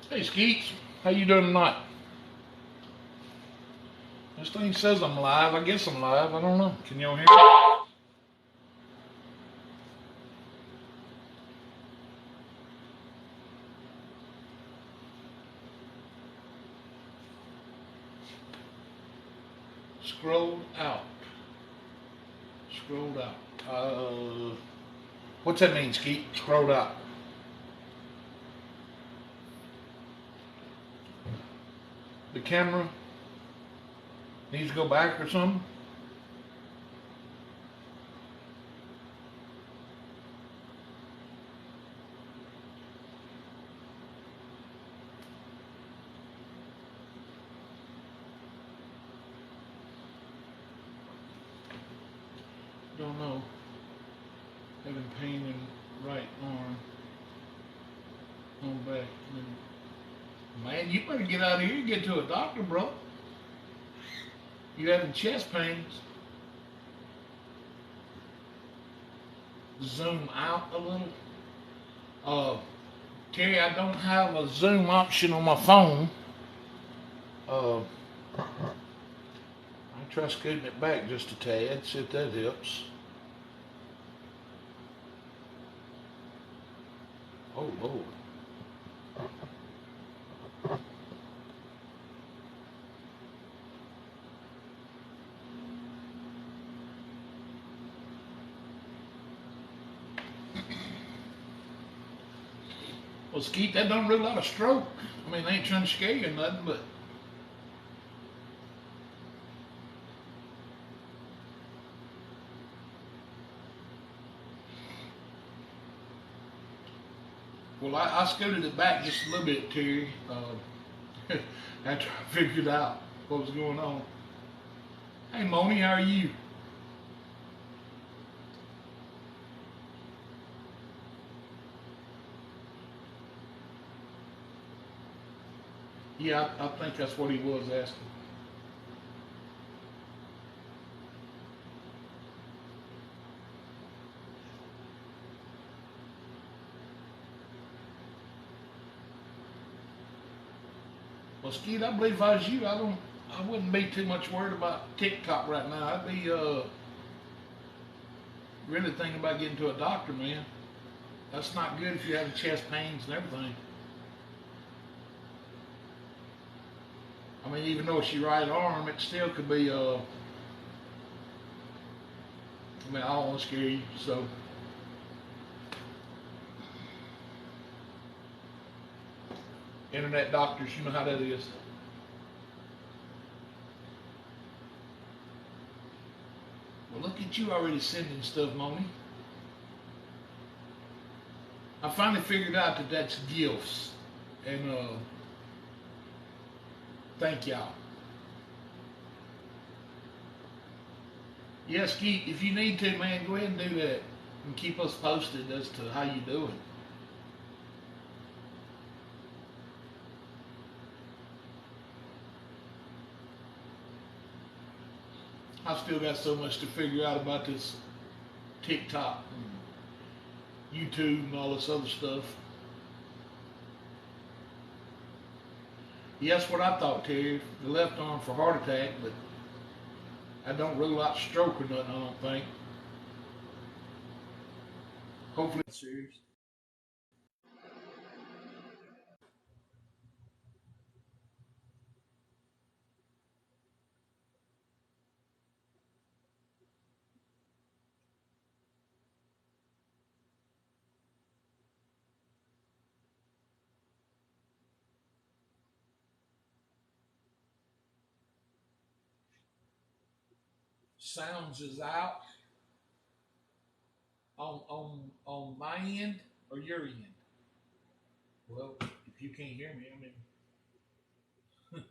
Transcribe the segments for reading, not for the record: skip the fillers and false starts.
Hey Skeets, how you doing tonight? This thing says I'm live. I guess I'm live. I don't know. Can y'all hear me? Scrolled out. Scrolled out. What's that mean, Skeet? Scrolled out. The camera needs to go back or something? Don't know. Having pain in right arm. On back. Man, you better get out of here and get to a doctor, bro. You having chest pains. Zoom out a little. Uh, Terry, I don't have a zoom option on my phone. I try scooting it back just a tad, see if that helps. Oh Lord. Well, Skeet, that don't rule out a stroke. I mean, they ain't trying to scare you or nothing, but well, I scooted it back just a little bit, Terry, after I figured out what was going on. Hey, Moni, how are you? Yeah, I think that's what he was asking. Well, Skeet, I believe if I was you, I wouldn't be too much worried about TikTok right now. I'd be really thinking about getting to a doctor, man. That's not good if you're having chest pains and everything. I mean, even though it's your right arm, it still could be. I mean, I don't want to scare you, so internet doctors, you know how that is. Well, look at you already sending stuff, Moni. I finally figured out that that's gifts, and thank y'all. Yes, Keith, if you need to, man, go ahead and do that, and keep us posted as to how you doing. I've still got so much to figure out about this TikTok, and YouTube, and all this other stuff. Yes, what I thought, Terry. The left arm for heart attack, but I don't rule out stroke or nothing. I don't think. Hopefully, it's serious. Sounds is out on my end or your end. Well, if you can't hear me, I mean,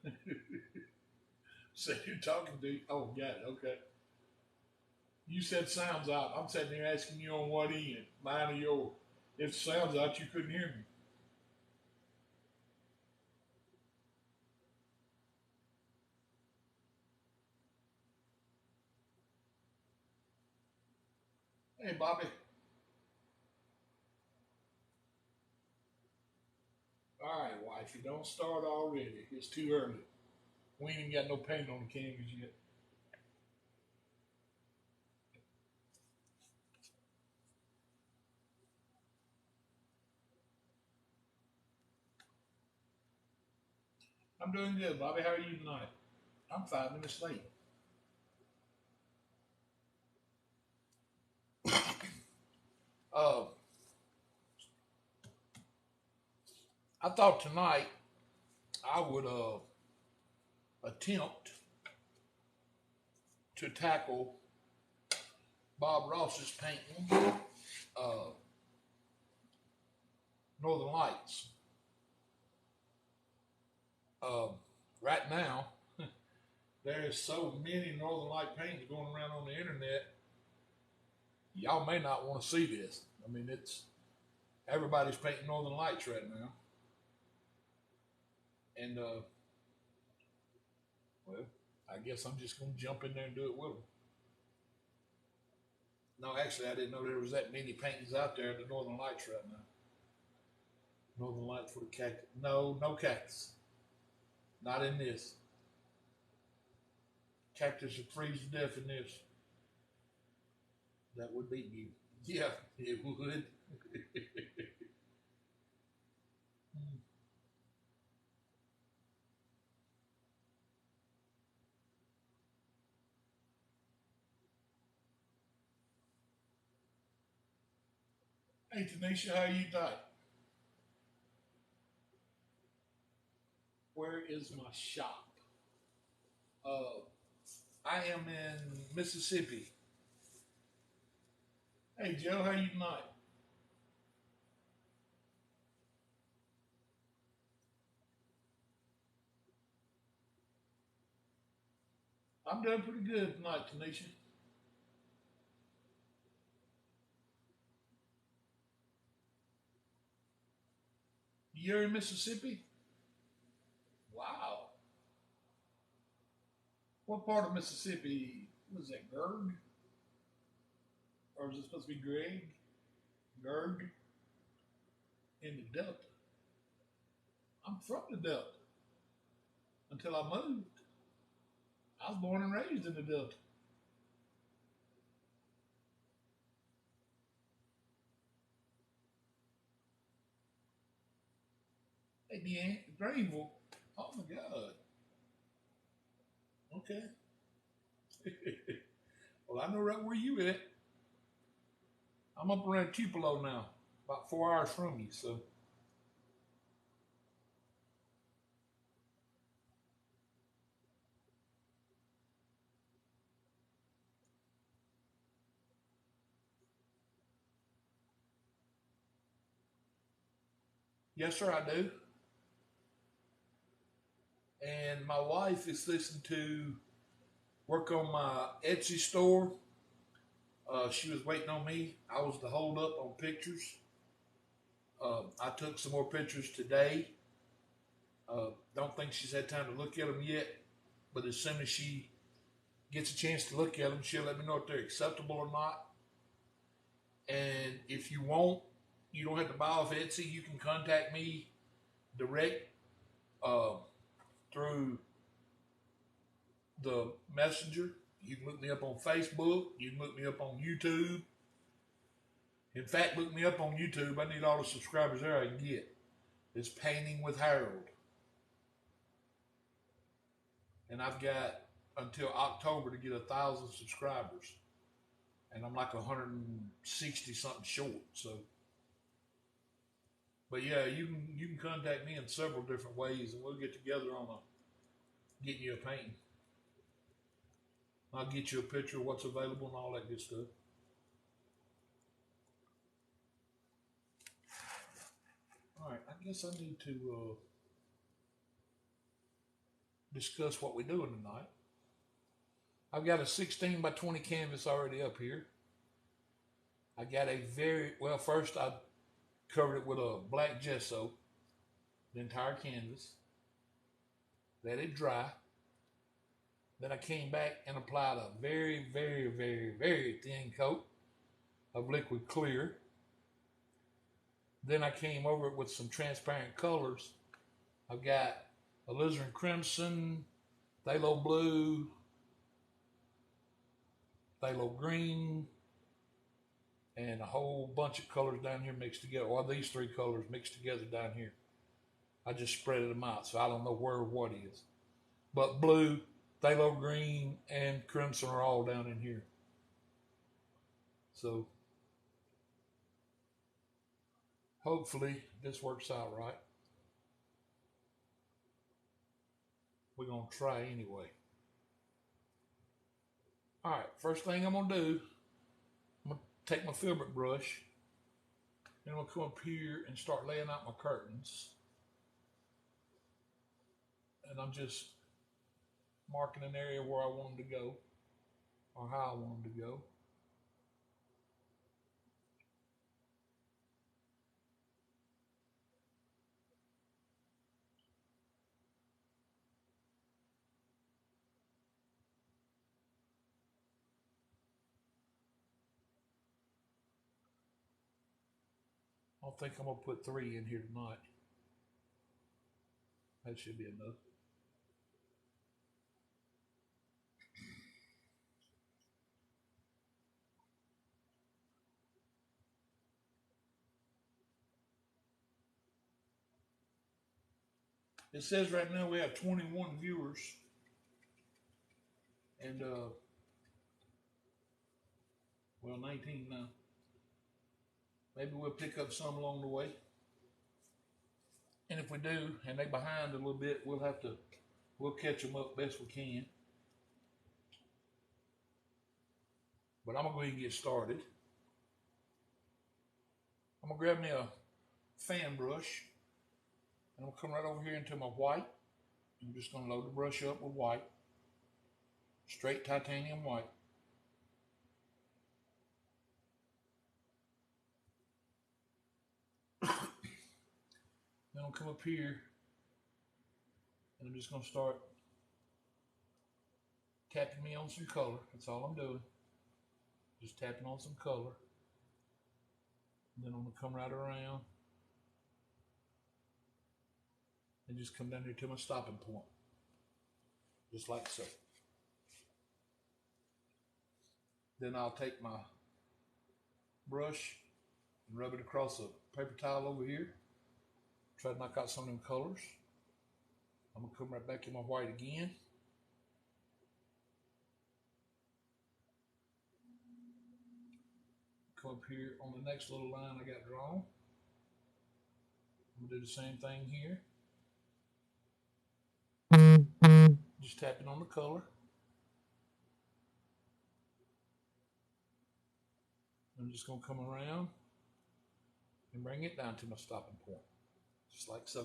so you're talking to. Oh, got it. Okay. You said sounds out. I'm sitting here asking you on what end, mine or yours. If sounds out, you couldn't hear me. Hey, Bobby. All right, Whitey. if you don't start already, it's too early. We ain't even got no paint on the canvas yet. I'm doing good, Bobby. How are you tonight? I'm 5 minutes late. Uh, I thought tonight I would attempt to tackle Bob Ross's painting, uh, Northern Lights. Uh, right now, there's so many Northern Light paintings going around on the internet. Y'all may not want to see this. I mean, it's everybody's painting Northern Lights right now, and well, I guess I'm just gonna jump in there and do it with them. No, actually, I didn't know there was that many paintings out there of the Northern Lights right now. Northern Lights for the cactus. No, no cactus. Not in this. Cactus would freeze to death in this. That would beat you. Yeah, it would. Hey, Tanisha, how you doing? Where is my shop? Uh, I am in Mississippi. Hey, Joe, how you tonight? I'm doing pretty good tonight, Tanisha. You're in Mississippi? Wow. What part of Mississippi was that? Gurg? Or is it supposed to be Greg? Gurg? In the Delta. I'm from the Delta until I moved. I was born and raised in the Delta. Hey, Deanne, Greenville. Oh my God. Okay. Well, I know right where you at. I'm up around Tupelo now, about 4 hours from you. So, yes, sir, I do. And my wife is listening to work on my Etsy store. She was waiting on me. I was the hold up on pictures. I took some more pictures today. Don't think she's had time to look at them yet, but as soon as she gets a chance to look at them, she'll let me know if they're acceptable or not. And if you want, you don't have to buy off Etsy. You can contact me direct uh, through the messenger. You can look me up on Facebook. You can look me up on YouTube. In fact, look me up on YouTube. I need all the subscribers there I can get. It's Painting with Harold. And I've got until October to get 1,000 subscribers. And I'm like 160 something short. So, but yeah, you can contact me in several different ways, and we'll get together on getting you a painting. I'll get you a picture of what's available and all that good stuff. All right, I guess I need to discuss what we're doing tonight. I've got a 16 by 20 canvas already up here. I got a very, well, first I covered it with a black gesso, the entire canvas, let it dry. Then I came back and applied a very, very, very, very thin coat of liquid clear. Then I came over it with some transparent colors I've got alizarin crimson, phthalo blue, phthalo green, and a whole bunch of colors down here mixed together. Or these three colors mixed together down here. I just spread them out, so I don't know where what is. But blue, phthalo green, and crimson are all down in here. So hopefully this works out right. We're going to try anyway. All right, first thing I'm going to do, I'm going to take my filbert brush, and I'm going to come up here and start laying out my curtains. And I'm just marking an area where I want them to go, or how I want them to go. I don't think I'm going to put 3 in here tonight. That should be enough. It says right now we have 21 viewers. And, well, 19 now. Maybe we'll pick up some along the way. And if we do, and they behind a little bit, we'll catch them up best we can. But I'm going to go ahead and get started. I'm going to grab me a fan brush. And I'm going to come right over here into my white. I'm just going to load the brush up with white. Straight titanium white. Then I'll come up here and I'm just going to start tapping me on some color. That's all I'm doing. Just tapping on some color. And then I'm going to come right around and just come down here to my stopping point. Just like so. Then I'll take my brush and rub it across a paper towel over here. Try to knock out some of them colors. I'm going to come right back in my white again. Come up here on the next little line I got drawn. I'm going to do the same thing here. Just tapping on the color. I'm just going to come around and bring it down to my stopping point. Just like so.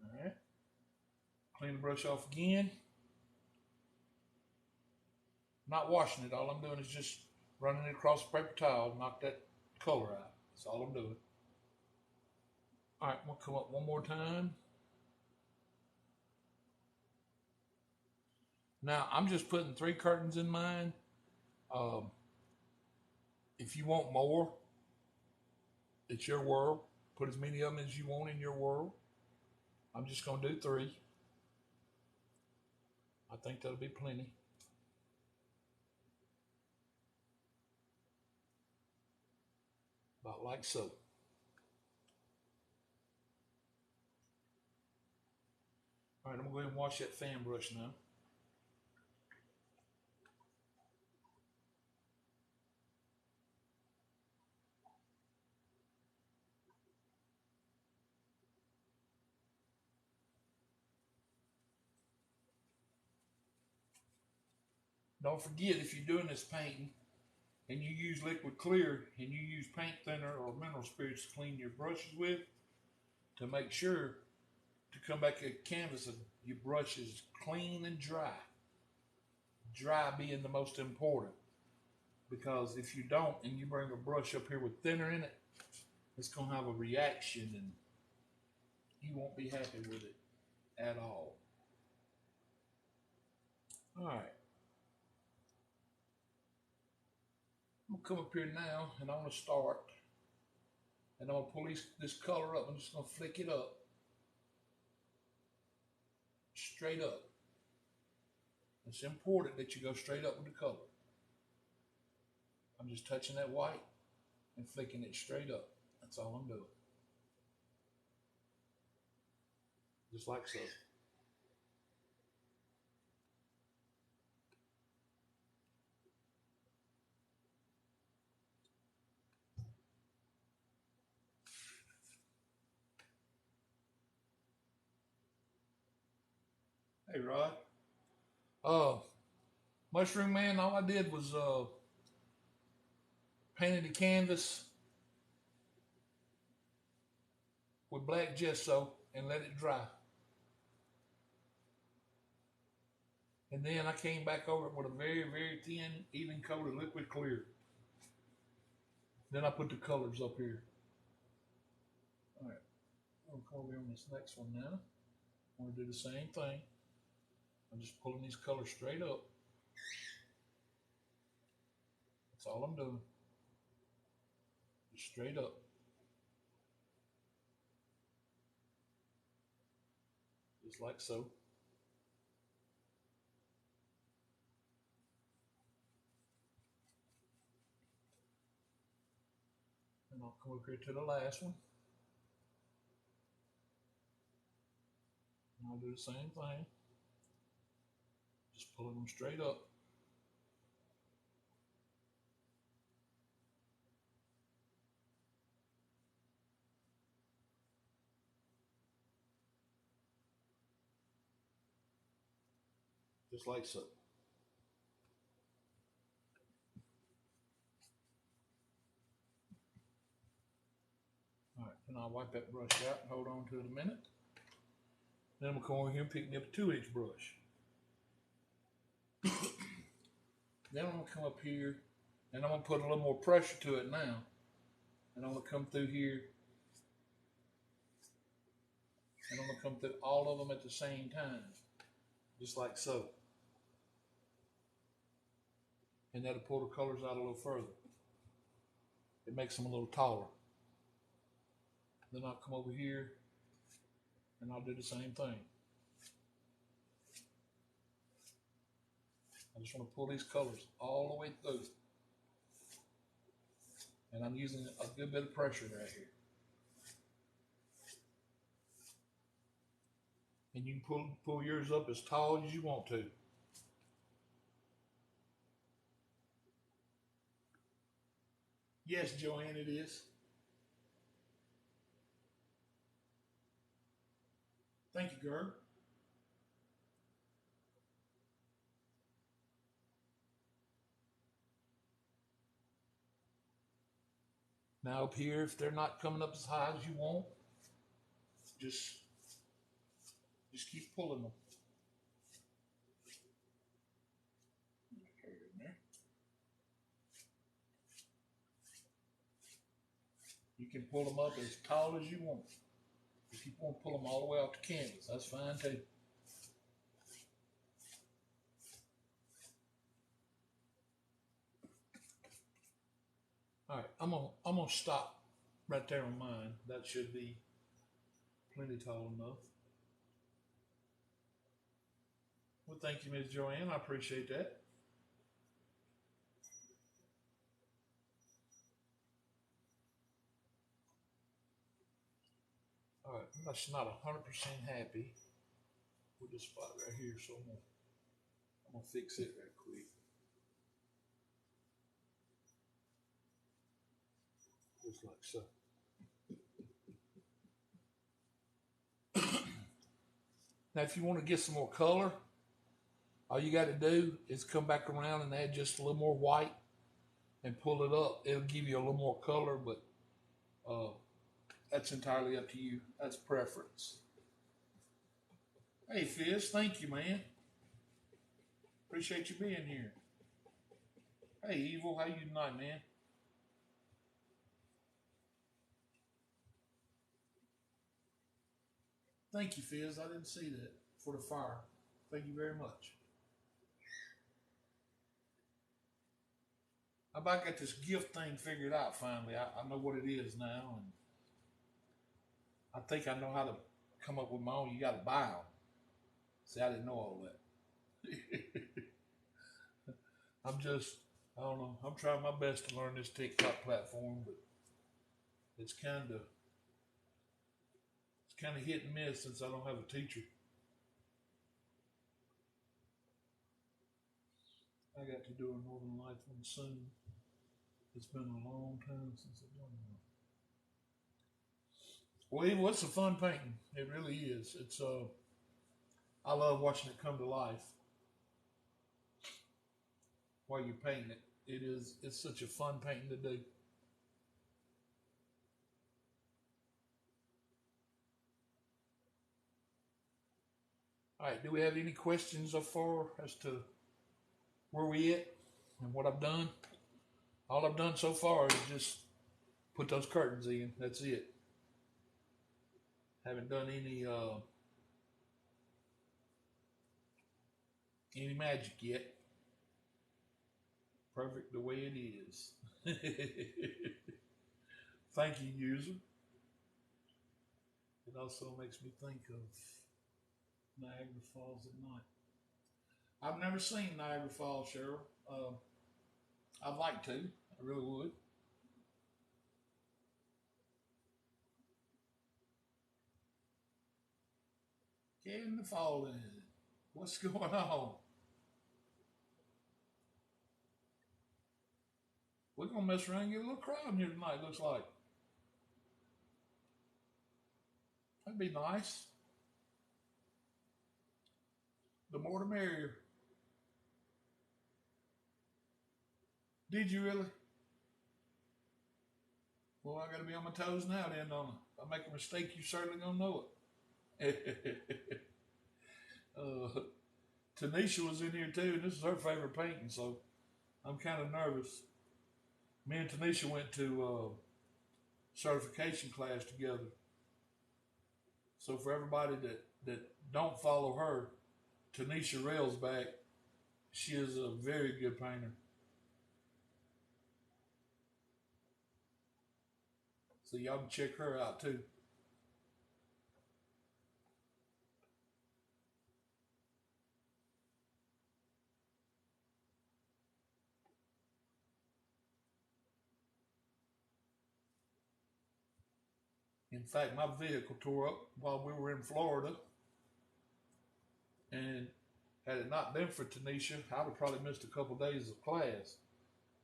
All right. Clean the brush off again. Not washing it. All I'm doing is just running it across the paper towel, knock that color out. That's all I'm doing. All right, I'm going to come up one more time. Now, I'm just putting 3 curtains in mine. If you want more, it's your world. Put as many of them as you want in your world. I'm just going to do 3. I think that'll be plenty. About like so. All right, I'm going to go ahead and wash that fan brush now. Don't forget, if you're doing this painting and you use liquid clear and you use paint thinner or mineral spirits to clean your brushes with, to make sure to come back at canvas and your brush is clean and dry. Dry being the most important. Because if you don't and you bring a brush up here with thinner in it, it's going to have a reaction and you won't be happy with it at all. All right. I'm going to come up here now and I'm going to start And I'm gonna pull this color up. I'm just gonna flick it up, straight up. It's important that you go straight up with the color. I'm just touching that white and flicking it straight up. That's all I'm doing. Just like so. Hey, Rod. Uh, Mushroom Man, all I did was painted the canvas with black gesso and let it dry. And then I came back over it with a very, very thin, even coat of liquid clear. Then I put the colors up here. All right, I'm gonna come over here on this next one now. I'm gonna do the same thing. I'm just pulling these colors straight up. That's all I'm doing. Just straight up. Just like so. And I'll come over here to the last one. And I'll do the same thing. Just pulling them straight up. Just like so. All right, and I'll wipe that brush out and hold on to it a minute. Then I'm gonna come over here and pick me up a 2H brush. Then I'm gonna come up here and I'm gonna put a little more pressure to it now. And I'm gonna come through here and I'm gonna come through all of them at the same time. Just like so. And that'll pull the colors out a little further. It makes them a little taller. Then I'll come over here and I'll do the same thing. I just want to pull these colors all the way through. And I'm using a good bit of pressure right here. And you can pull yours up as tall as you want to. Yes, Joanne, it is. Thank you, girl. Now up here, if they're not coming up as high as you want, just keep pulling them. You can pull them up as tall as you want. If you want to pull them all the way off the canvas, that's fine too. All right, I'm gonna stop right there on mine. That should be plenty tall enough. Well, thank you, Ms. Joanne. I appreciate that. All right, I'm just not 100% happy with this spot right here, so I'm gonna fix it right quick. Just like so. Now, if you want to get some more color, all you got to do is come back around and add just a little more white and pull it up. It'll give you a little more color, but that's entirely up to you. That's preference. Hey, Fizz, thank you, man. Appreciate you being here. Hey, Evil, how you tonight, man? Thank you, Fizz. I didn't see that for the fire. Thank you very much. I about got this gift thing figured out finally. I know what it is now, and I think I know how to come up with my own. You got to buy them. See, I didn't know all that. I'm just, I don't know. I'm trying my best to learn this TikTok platform, but it's kind of hit and miss since I don't have a teacher. I got to do a Northern Lights one soon. It's been a long time since I've done one. Well, what's a fun painting? It really is. It's I love watching it come to life while you're painting it. It is. It's such a fun painting to do. All right. Do we have any questions so far as to where we at and what I've done? All I've done so far is just put those curtains in. That's it. Haven't done any magic yet. Perfect the way it is. Thank you, user. It also makes me think of Niagara Falls at night. I've never seen Niagara Falls, Cheryl. I'd like to. I really would. Getting the fall in. What's going on? We're gonna mess around and get a little crowd in here tonight. Looks like that'd be nice. The more the merrier. Did you really? Well, I got to be on my toes now. Then, don't I? If I make a mistake, you certainly gonna know it. uh, Tanisha was in here too, and this is her favorite painting, so I'm kind of nervous. Me and Tanisha went to certification class together. So for everybody that don't follow her, Tanisha Railsback, she is a very good painter. So y'all can check her out too. In fact, my vehicle tore up while we were in Florida, and had it not been for Tanisha, I'd have probably missed a couple days of class.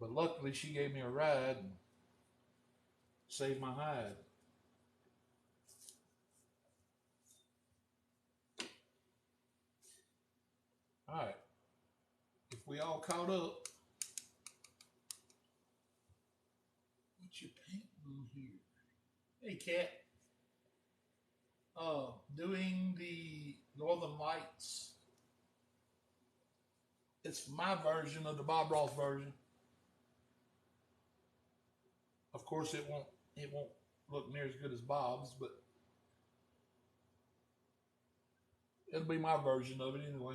But luckily, she gave me a ride and saved my hide. All right, if we all caught up, what you painting on here? Hey, Cat. Doing the Northern Lights. It's my version of the Bob Ross version. Of course, it won't look near as good as Bob's, but it'll be my version of it anyway.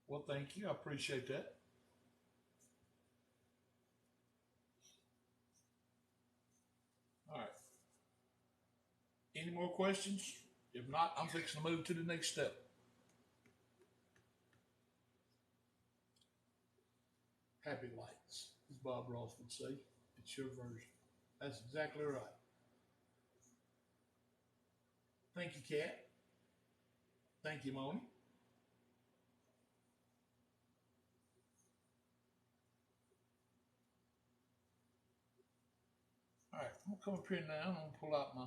Well, thank you. I appreciate that. All right. Any more questions? If not, I'm fixing to move to the next step. Happy lights, as Bob Ross would say. It's your version. That's exactly right. Thank you, Kat. Thank you, Moni. All right, I'm gonna come up here now. I'm gonna pull out my.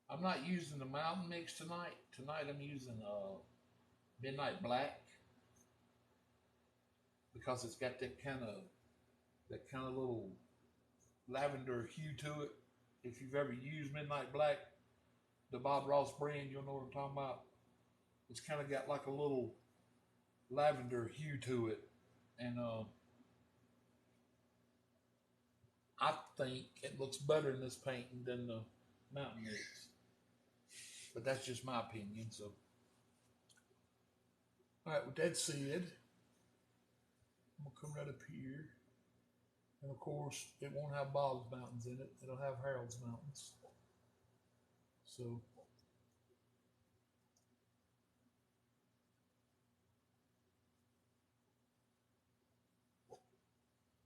I'm not using the mountain mix tonight. Tonight I'm using midnight black because it's got that kind of little lavender hue to it. If you've ever used midnight black, the Bob Ross brand, you'll know what I'm talking about. It's kind of got like a little lavender hue to it, and I think it looks better in this painting than the mountain mix. But that's just my opinion. So, All right, with that said, I'm gonna come right up here. And of course, it won't have Bob's Mountains in it. It'll have Harold's Mountains. So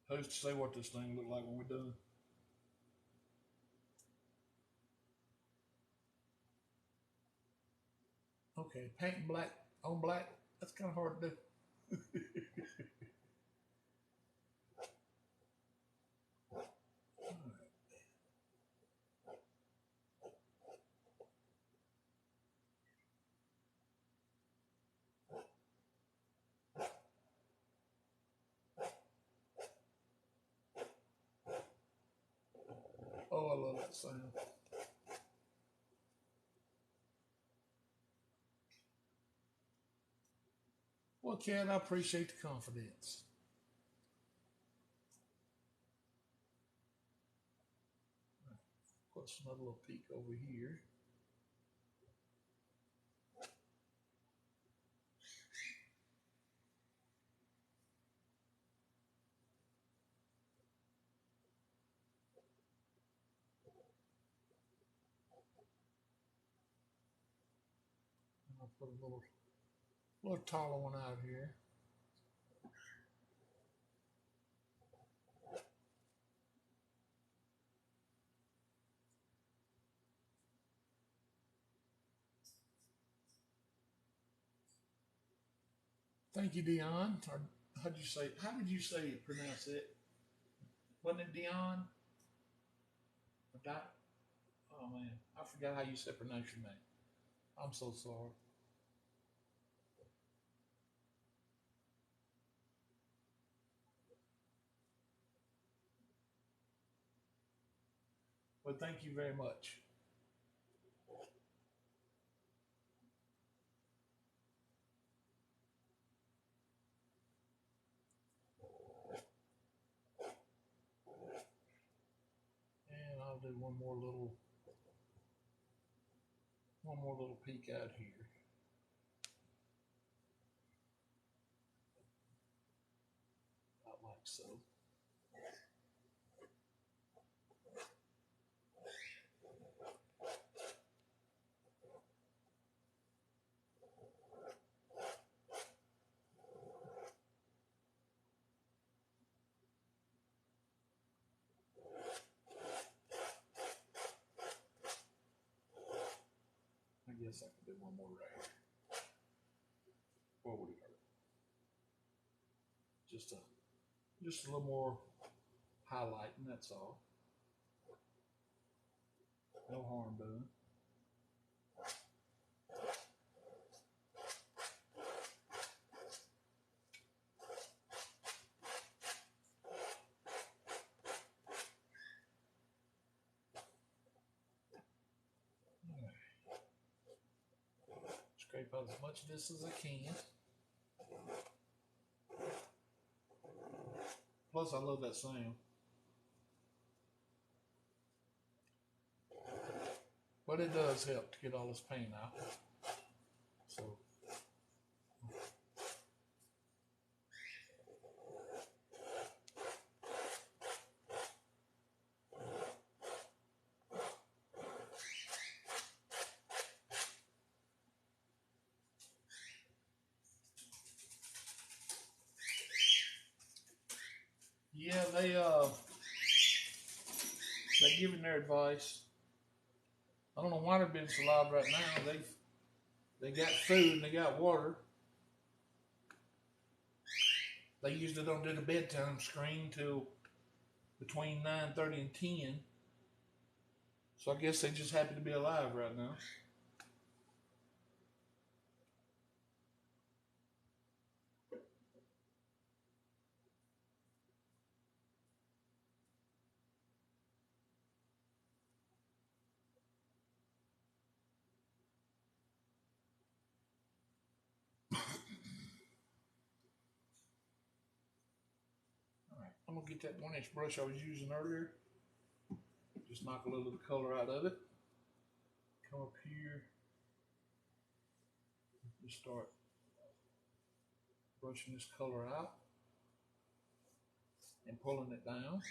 who's to say what this thing look like when we're done? Okay, painting black on black, that's kind of hard to do. Oh, I love that sound. Well, Ken, I appreciate the confidence. Plus another little peek over here. And I'll put a little taller one out here. Thank you, Dion. Or how'd you say? How did you say pronounce it? Wasn't it Dion? Or Oh man, I forgot how you said pronounce your name. I'm so sorry. Well, thank you very much. And I'll do one more little peek out here. About like so. I guess I could do one more right here. What would it hurt? Just a little more highlighting, that's all. No harm done. Scrape out as much of this as I can. Plus, I love that sound. But it does help to get all this paint out. So, yeah, they giving their advice. I don't know why they're being so loud right now. They got food and they got water. They usually don't do the bedtime screen till between 9:30 and 10. So I guess they just happy to be alive right now. All right, I'm gonna get that 1-inch brush I was using earlier. Just knock a little of the color out of it. Come up here. Just start Brushing this color out and pulling it down.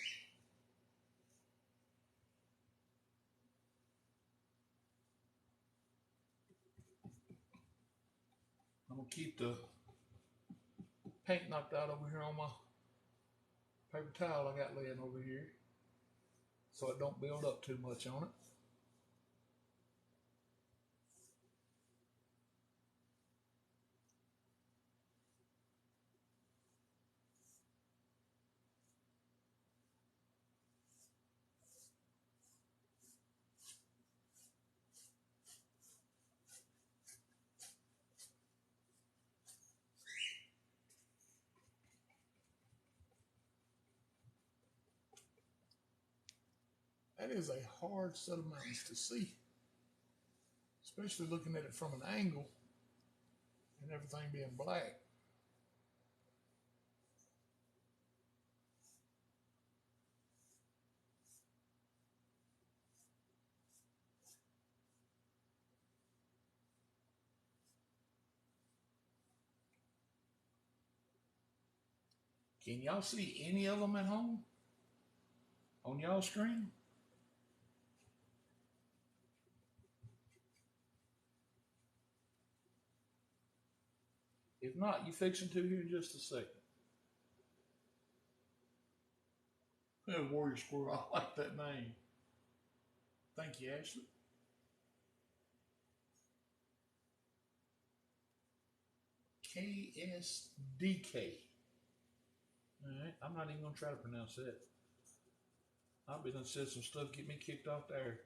I'm gonna keep the paint knocked out over here on my paper towel I got laying over here so it don't build up too much on it. That is a hard set of mountains to see, especially looking at it from an angle and everything being black. Can y'all see any of them at home on y'all screen? If not, you fixing to here in just a second. Warrior Squirrel, I like that name. Thank you, Ashley. KSDK. All right, I'm not even gonna try to pronounce that. I've been and said some stuff get me kicked off there.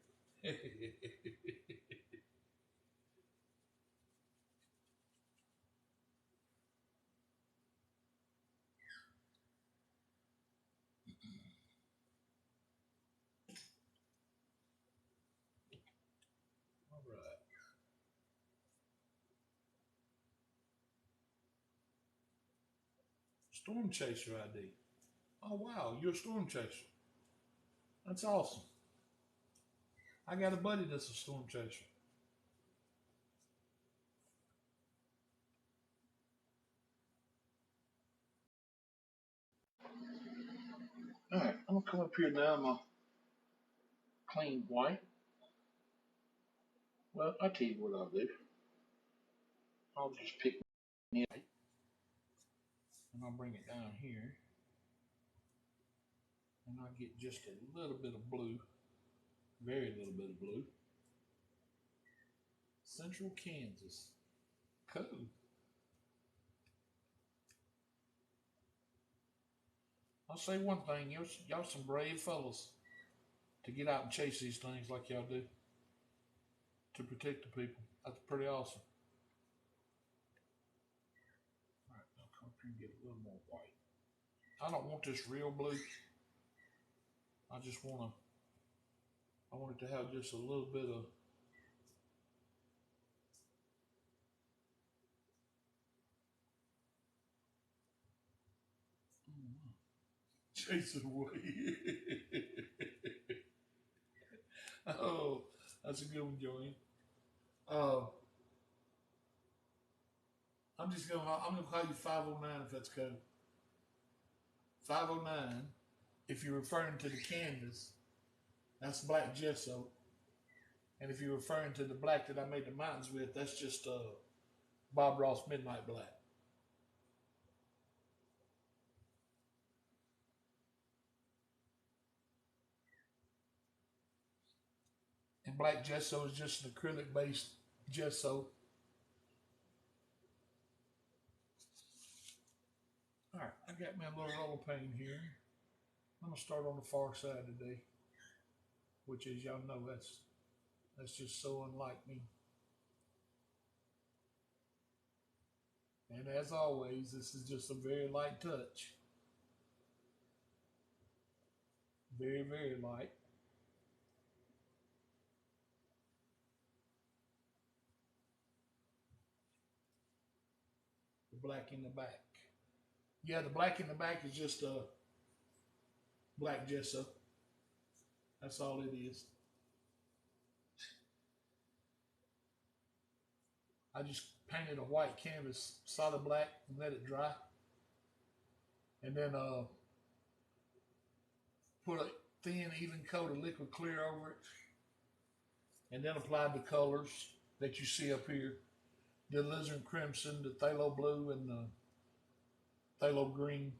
All right. Storm Chaser ID. Oh wow, you're a storm chaser. That's awesome. I got a buddy that's a storm chaser. All right, I'm gonna come up here now. I'm gonna clean white. Well, I'll tell you what I'll do. I'll just pick me white and I'll bring it down here. And I'll get just a little bit of blue. Very little bit of blue. Central Kansas. Cool. I'll say one thing, y'all some brave fellas to get out and chase these things like y'all do to protect the people. That's pretty awesome. All right, now come up here and get a little more white. I don't want this real blue. I just want it to have just a little bit of chase it away. Oh, that's a good one, Joanne. Uh, I'm gonna call you 509 if that's code. 509. If you're referring to the canvas, that's black gesso. And if you're referring to the black that I made the mountains with, that's just Bob Ross Midnight Black. And black gesso is just an acrylic based gesso. All right, I got me a little roll of paint here. I'm gonna start on the far side today, which, as y'all know, that's just so unlike me. And as always, this is just a very light touch. Very, very light. The black in the back. Yeah, the black in the back is just black gesso. That's all it is. I just painted a white canvas solid black and let it dry, and then put a thin, even coat of liquid clear over it, and then applied the colors that you see up here: the alizarin crimson, the phthalo blue, and the phthalo green.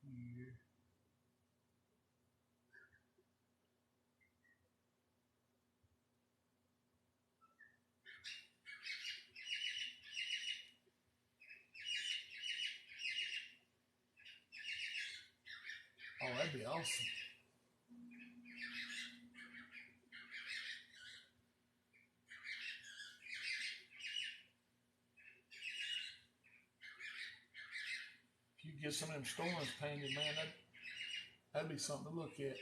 Here. Oh, that'd be awesome. If you get some of them storms painted, man, that'd be something to look at.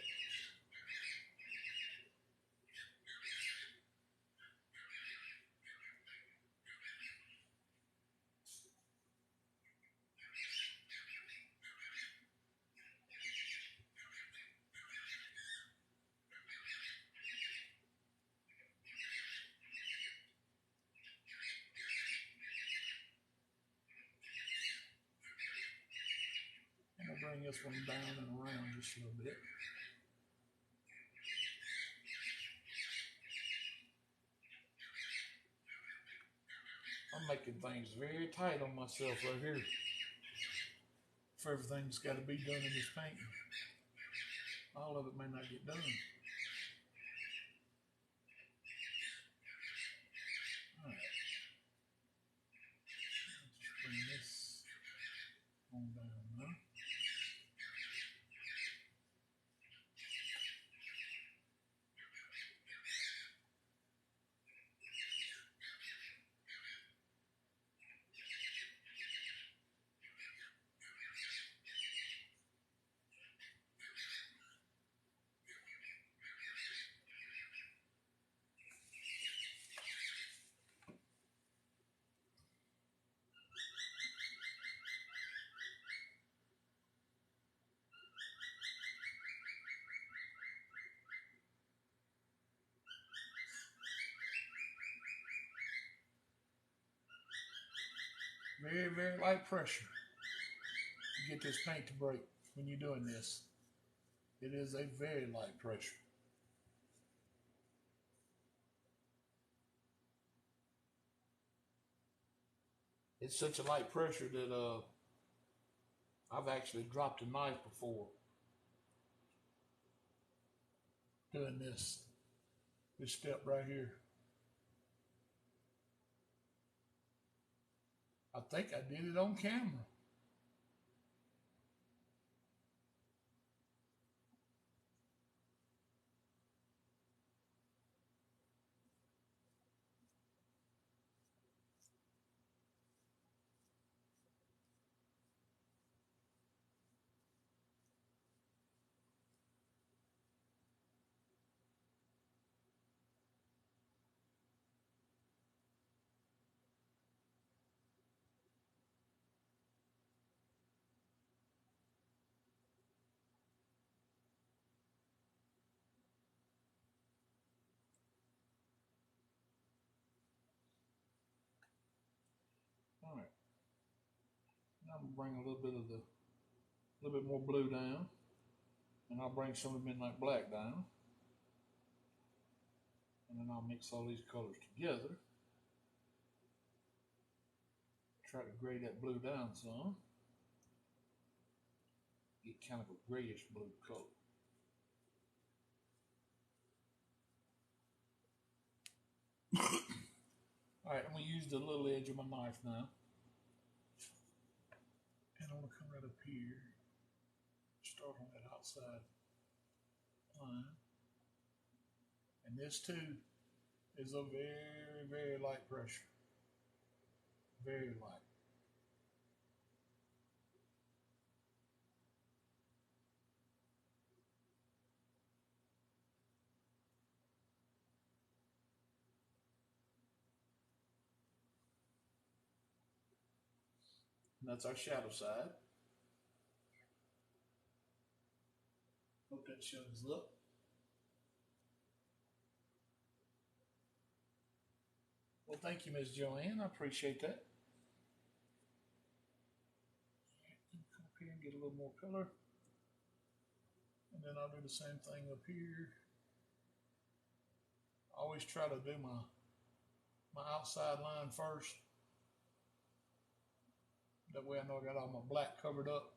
I'm gonna bring this one down and around just a little bit. I'm making things very tight on myself right here. For everything's got to be done in this painting. All of it may not get done. All right. Let's bring this on down now. Very, very light pressure to get this paint to break when you're doing this. It is a very light pressure. It's such a light pressure that I've actually dropped a knife before doing this step right here. I think I did it on camera. All right. Now I'm gonna bring a little bit more blue down, and I'll bring some of the midnight black down, and then I'll mix all these colors together. Try to gray that blue down some. Get kind of a grayish blue color. All right, I'm gonna use the little edge of my knife now, and I'm gonna come right up here, start on that outside line, and this too is a very, very light pressure, very light. And that's our shadow side. Hope that shows up. Well, thank you, Ms. Joanne. I appreciate that. Come up here and get a little more color. And then I'll do the same thing up here. I always try to do my outside line first. That way I know I got all my black covered up.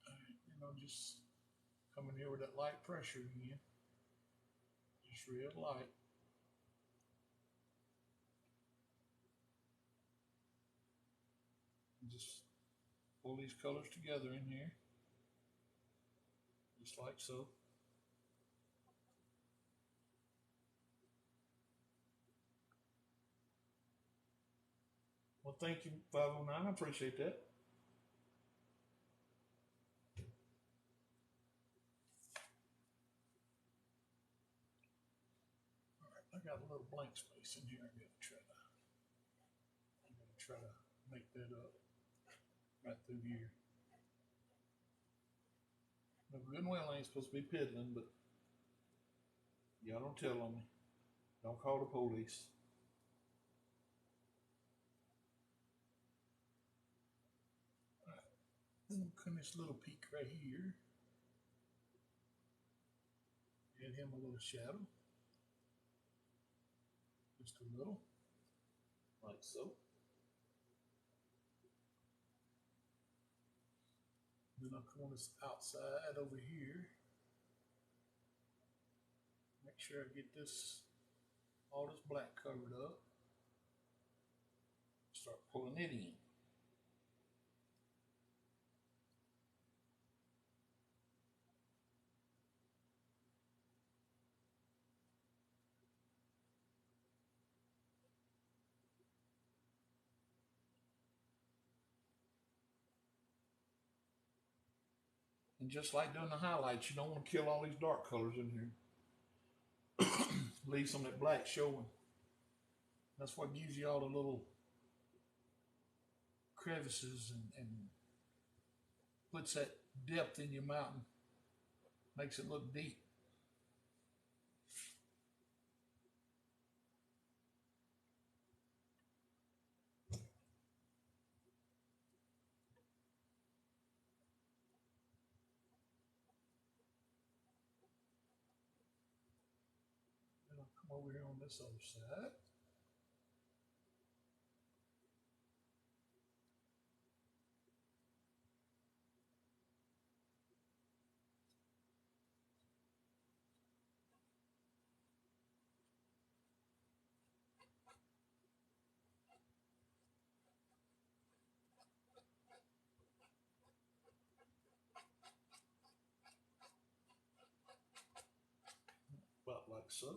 And I'll just come in here with that light pressure again. Just real light. And just pull these colors together in here. Just like so. Well, thank you, 509. I appreciate that. All right, I got a little blank space in here. I'm gonna try to make that up right through here. No, good and well, I ain't supposed to be piddling, but y'all don't tell on me. Don't call the police. All right, then we'll come this little peak right here. Add him a little shadow. Just a little. Like so. Then I'll come on this outside over here. Make sure I get all this black covered up. Start pulling it in. And just like doing the highlights, you don't want to kill all these dark colors in here. Leave some of that black showing. That's what gives you all the little crevices and puts that depth in your mountain. Makes it look deep. Then I'll come over here on this other side. About like so.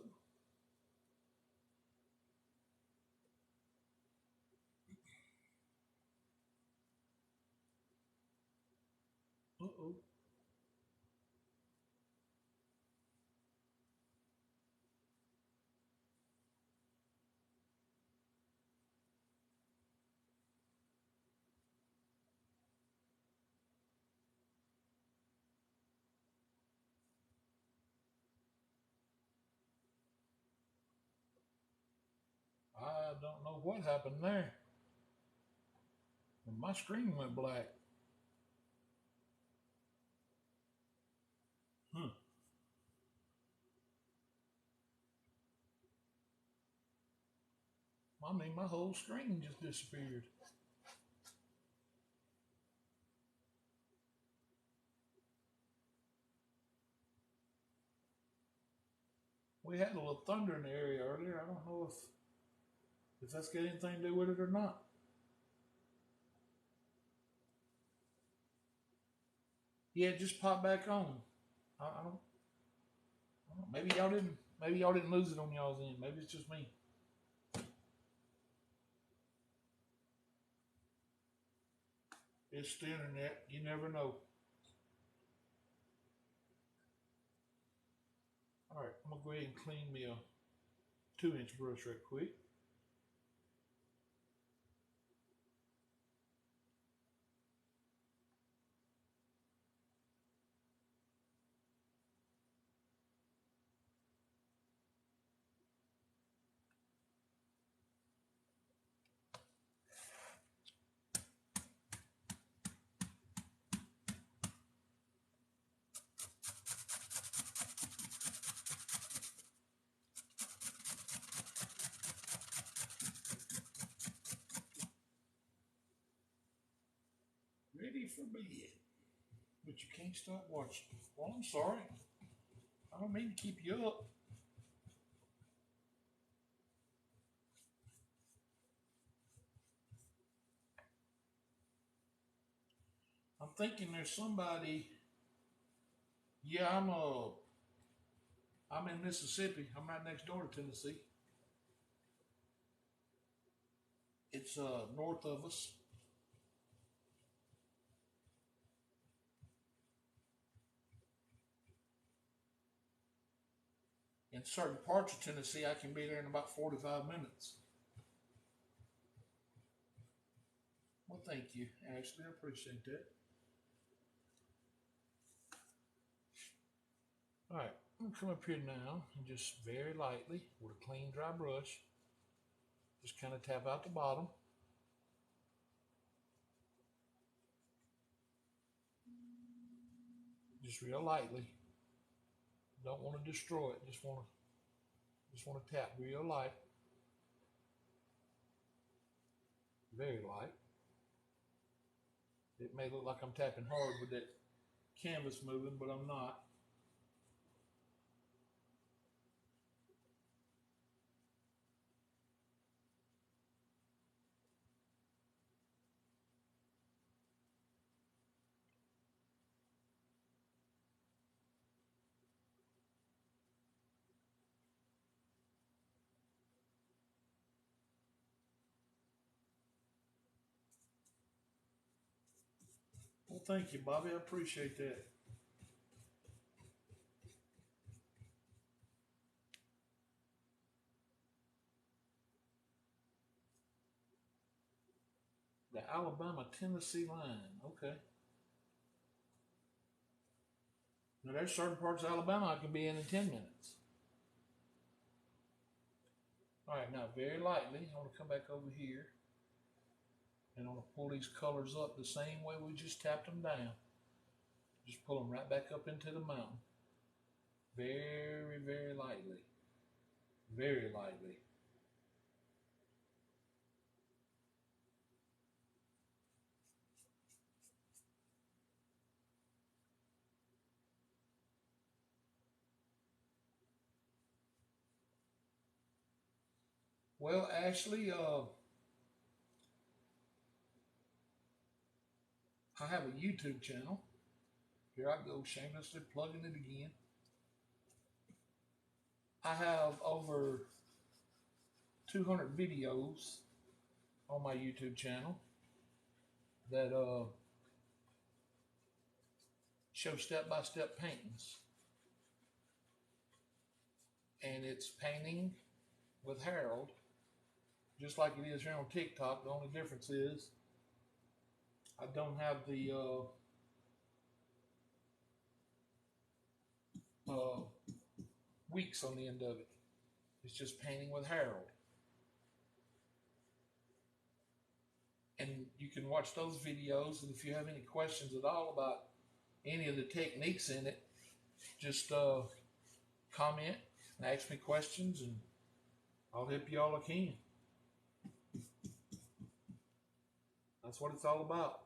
Uh-oh. I don't know what happened there. My screen went black. Huh. I mean, my whole screen just disappeared. We had a little thunder in the area earlier. I don't know if that's got anything to do with it or not. Yeah, it just popped back on. I don't. Maybe y'all didn't. Maybe y'all didn't lose it on y'all's end. Maybe it's just me. It's the internet. You never know. All right, I'm gonna go ahead and clean me a 2-inch brush right quick. forbid. But you can't stop watching. Well, I'm sorry. I don't mean to keep you up. I'm thinking there's somebody. Yeah, I'm in Mississippi. I'm right next door to Tennessee. It's north of us. In certain parts of Tennessee, I can be there in about 45 minutes. Well, thank you, Ashley. I appreciate that. All right, I'm gonna come up here now and just very lightly with a clean, dry brush, just kind of tap out the bottom. Just real lightly. Don't want to destroy it. Just want to tap real light, very light. It may look like I'm tapping hard with that canvas moving, but I'm not. Well, thank you, Bobby. I appreciate that. The Alabama-Tennessee line. Okay. Now, there's certain parts of Alabama I can be in 10 minutes. All right, now very lightly, I want to come back over here and I want to pull these colors up the same way we just tapped them down. Just pull them right back up into the mountain. Very, very lightly. Very lightly. Well, Ashley, I have a YouTube channel. Here I go, shamelessly plugging it again. I have over 200 videos on my YouTube channel that show step-by-step paintings. And it's painting with Harold, just like it is here on TikTok. The only difference is I don't have the weeks on the end of it. It's just painting with Harold. And you can watch those videos, and if you have any questions at all about any of the techniques in it, just comment and ask me questions, and I'll help you all I can. That's what it's all about.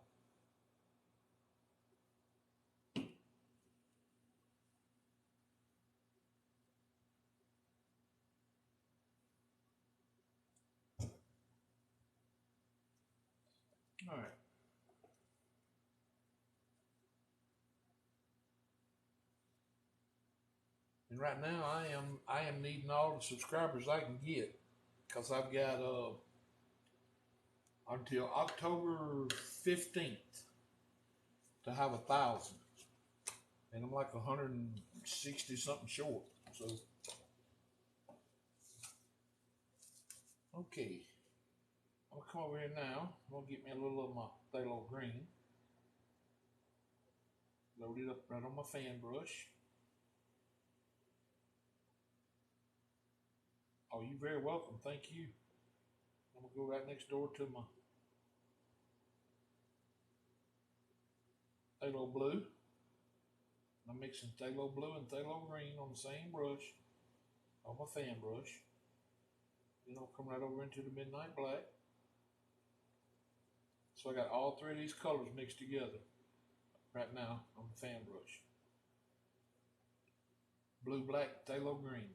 All right. And right now I am needing all the subscribers I can get, because I've got until October 15th to have 1,000, and I'm like 160 something short. So okay, I'm gonna come over here now. I'm gonna get me a little of my phthalo green. Load it up right on my fan brush. Oh, you're very welcome. Thank you. I'm gonna go right next door to my phthalo blue. I'm mixing phthalo blue and phthalo green on the same brush, on my fan brush. Then I'll come right over into the midnight black. So I got all three of these colors mixed together. right now on the fan brush. Blue, black, phthalo green.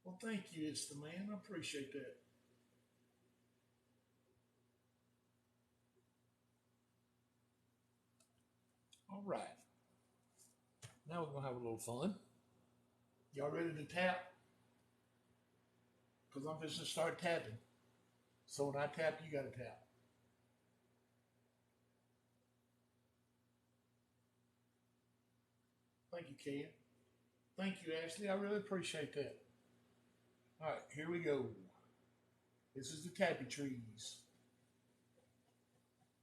Well, thank you, it's the man. I appreciate that. All right. Now we're going to have a little fun. Y'all ready to tap? Because I'm just going to start tapping. So when I tap, you got to tap. Thank you, Ken. Thank you, Ashley. I really appreciate that. All right, here we go. This is the tappy trees.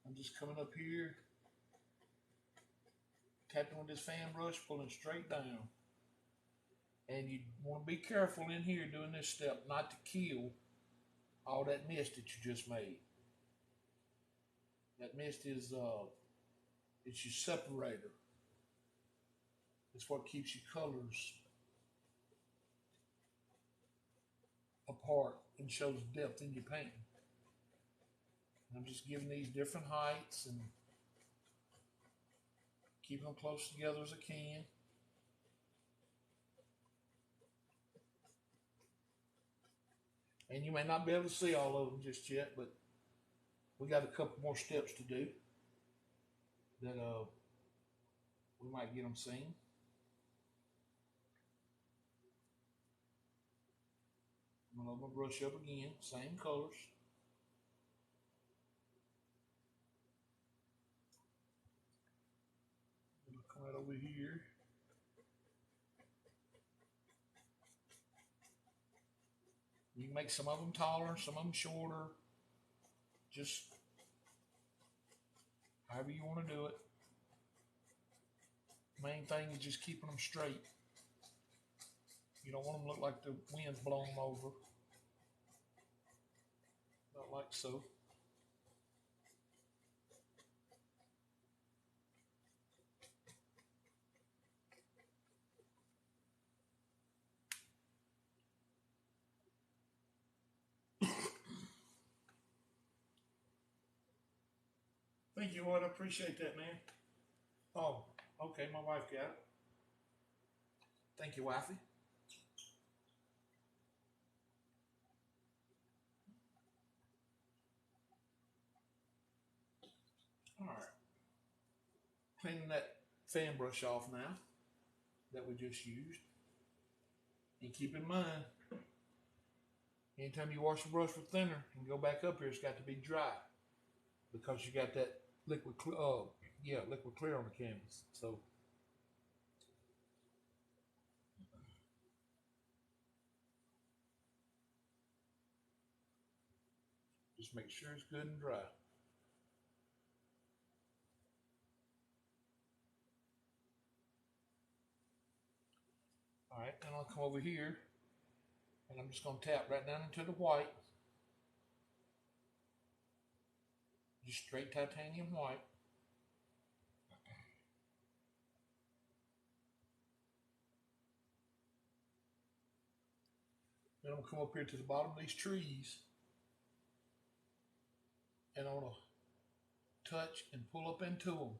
I'm just coming up here, tapping with this fan brush, pulling straight down. And you want to be careful in here doing this step not to kill all that mist that you just made. That mist is it's your separator. It's what keeps your colors apart and shows depth in your painting. I'm just giving these different heights and keeping them close together as I can. And you may not be able to see all of them just yet, but we got a couple more steps to do that we might get them seen. I'm gonna load my brush up again, same colors. Come right over here. You can make some of them taller, some of them shorter. Just however you want to do it. Main thing is just keeping them straight. You don't want them to look like the wind's blowing them over. Not like so. Thank you, Lloyd. I appreciate that, man. Oh, okay. My wife got it. Thank you, wifey. All right. Cleaning that fan brush off now that we just used. And keep in mind, anytime you wash the brush with thinner and go back up here, it's got to be dry because you got that liquid clear on the canvas. So just make sure it's good and dry. All right, then I'll come over here and I'm just going to tap right down into the white. Just straight titanium white. Then I'm going to come up here to the bottom of these trees and I want to touch and pull up into them,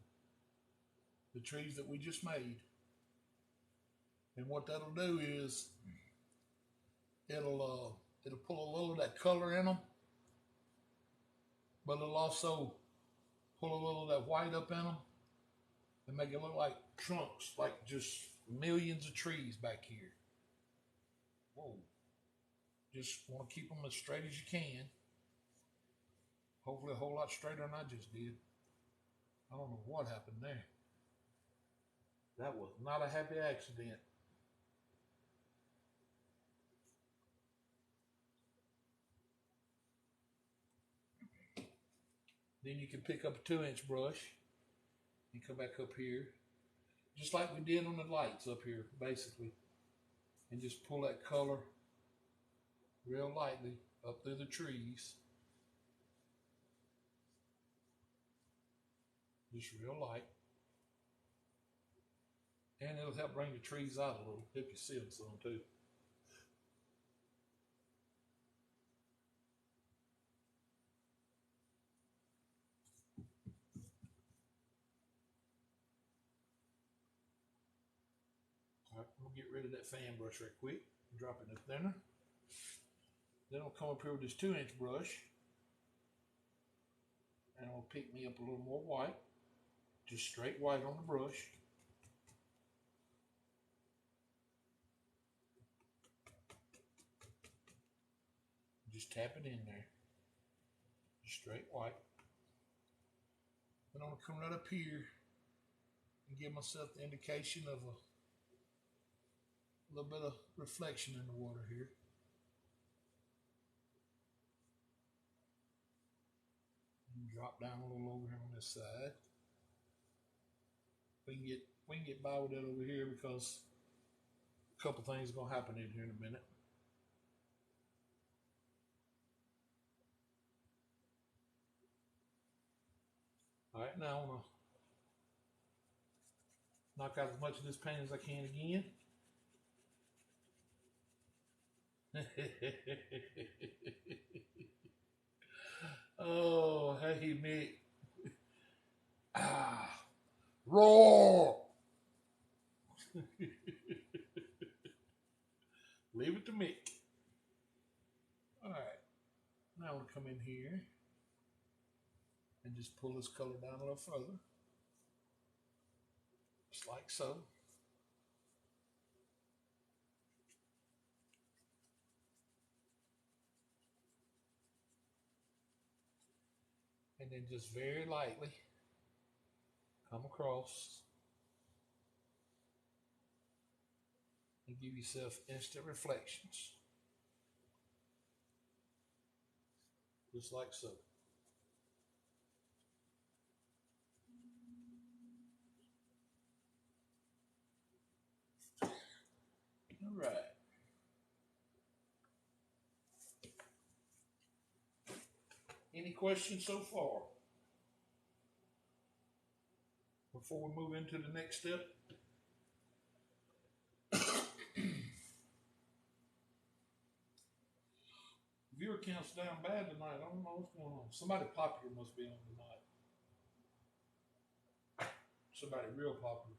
the trees that we just made. And what that'll do is it'll pull a little of that color in them, but it'll also pull a little of that white up in them and make it look like trunks, like just millions of trees back here. Whoa. Just want to keep them as straight as you can. Hopefully a whole lot straighter than I just did. I don't know what happened there. That was not a happy accident. Then you can pick up a 2-inch brush and come back up here, just like we did on the lights up here, basically, and just pull that color real lightly up through the trees. Just real light. And it'll help bring the trees out a little if you see them some too. I'm gonna get rid of that fan brush right quick. Drop it in the thinner. Then I'll come up here with this 2-inch brush, and I'll pick me up a little more white, just straight white on the brush. Just tap it in there, just straight white. Then I'm gonna come right up here and give myself the indication of a little bit of reflection in the water here. And drop down a little over here on this side. We can get by with that over here because a couple things are gonna happen in here in a minute. All right, now I'm gonna knock out as much of this paint as I can again. Oh, hey, Mick. Ah, roar. Leave it to Mick. All right, now I'm gonna come in here and just pull this color down a little further, just like so. And then just very lightly come across and give yourself instant reflections, just like so. All right. Any questions so far before we move into the next step? Viewer count's down bad tonight. I don't know what's going on. Somebody popular must be on tonight. Somebody real popular.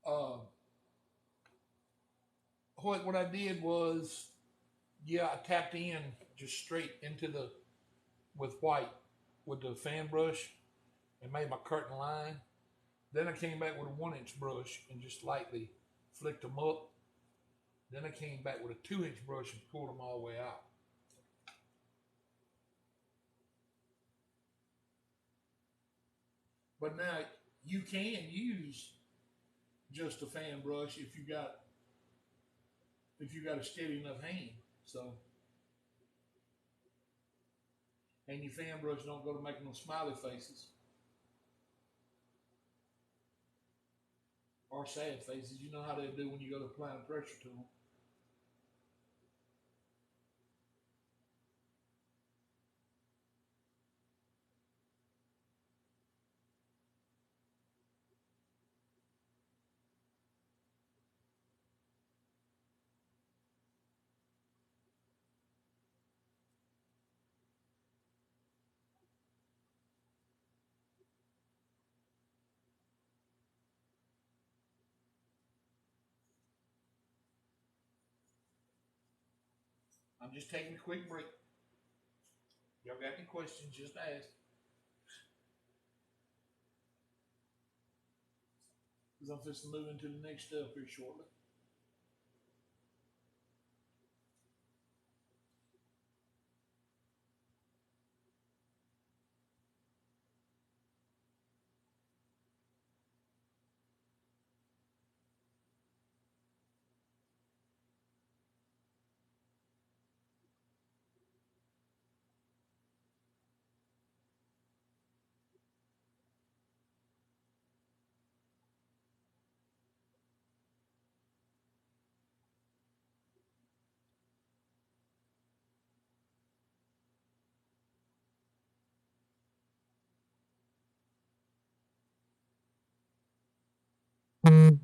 Uh, what I did was, yeah, I tapped in just straight into the with white with the fan brush and made my curtain line. Then I came back with a 1-inch brush and just lightly flicked them up. Then I came back with a 2-inch brush and pulled them all the way out. But now you can use just a fan brush if you got a steady enough hand. So, and your fan brush don't go to making no smiley faces or sad faces. You know how they do when you go to applying pressure to them. I'm just taking a quick break. Y'all got any questions, just ask. Because I'm just moving to the next step here shortly. You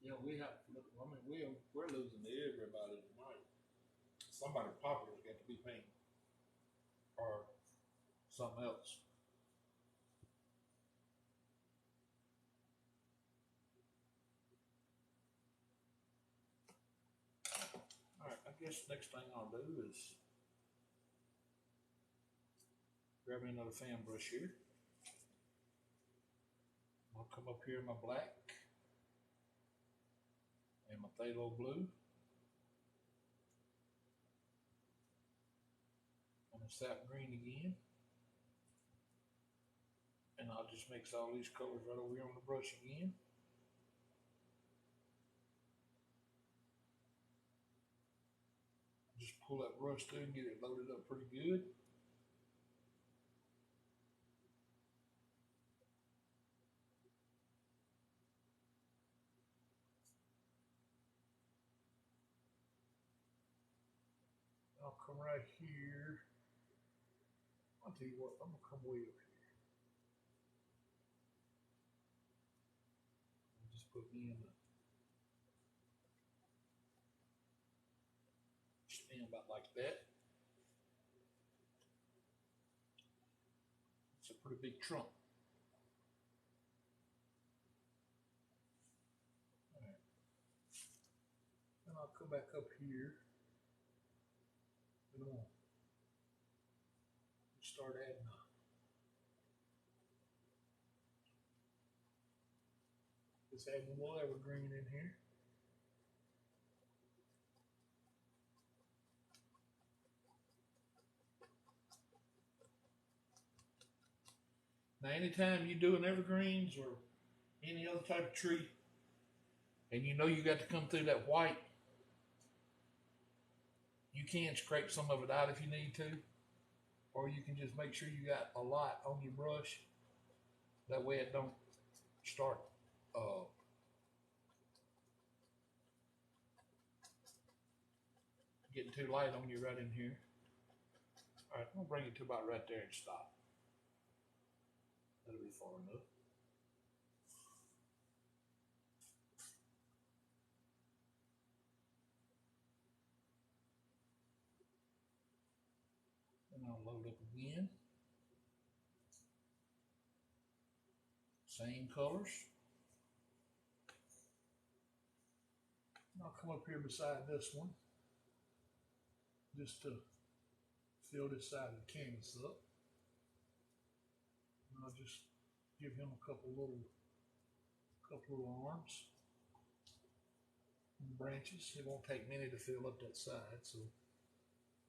know, we have. I mean, we're losing to everybody tonight. Somebody popular's got to be paying or something else. All right, I guess next thing I'll do is grab me another fan brush here. I'll come up here in my black and my phthalo blue and my sap green again. And I'll just mix all these colors right over here on the brush again. Just pull that brush through and get it loaded up pretty good. I'll come right here. I'll tell you what, I'm gonna come way up here. Just put me in the stand about like that. It's a pretty big trunk. All right. Then I'll come back up here and I'll start adding just adding a little evergreen in here. Now, anytime you're doing evergreens or any other type of tree, and you know you got to come through that white, you can scrape some of it out if you need to, or you can just make sure you got a lot on your brush. That way it don't start getting too light on you right in here. All right, I'm gonna bring it to about right there and stop. That'll be far enough. And I'll load up again. Same colors. And I'll come up here beside this one just to fill this side of the canvas up. And I'll just give him a couple little arms and branches. It won't take many to fill up that side, so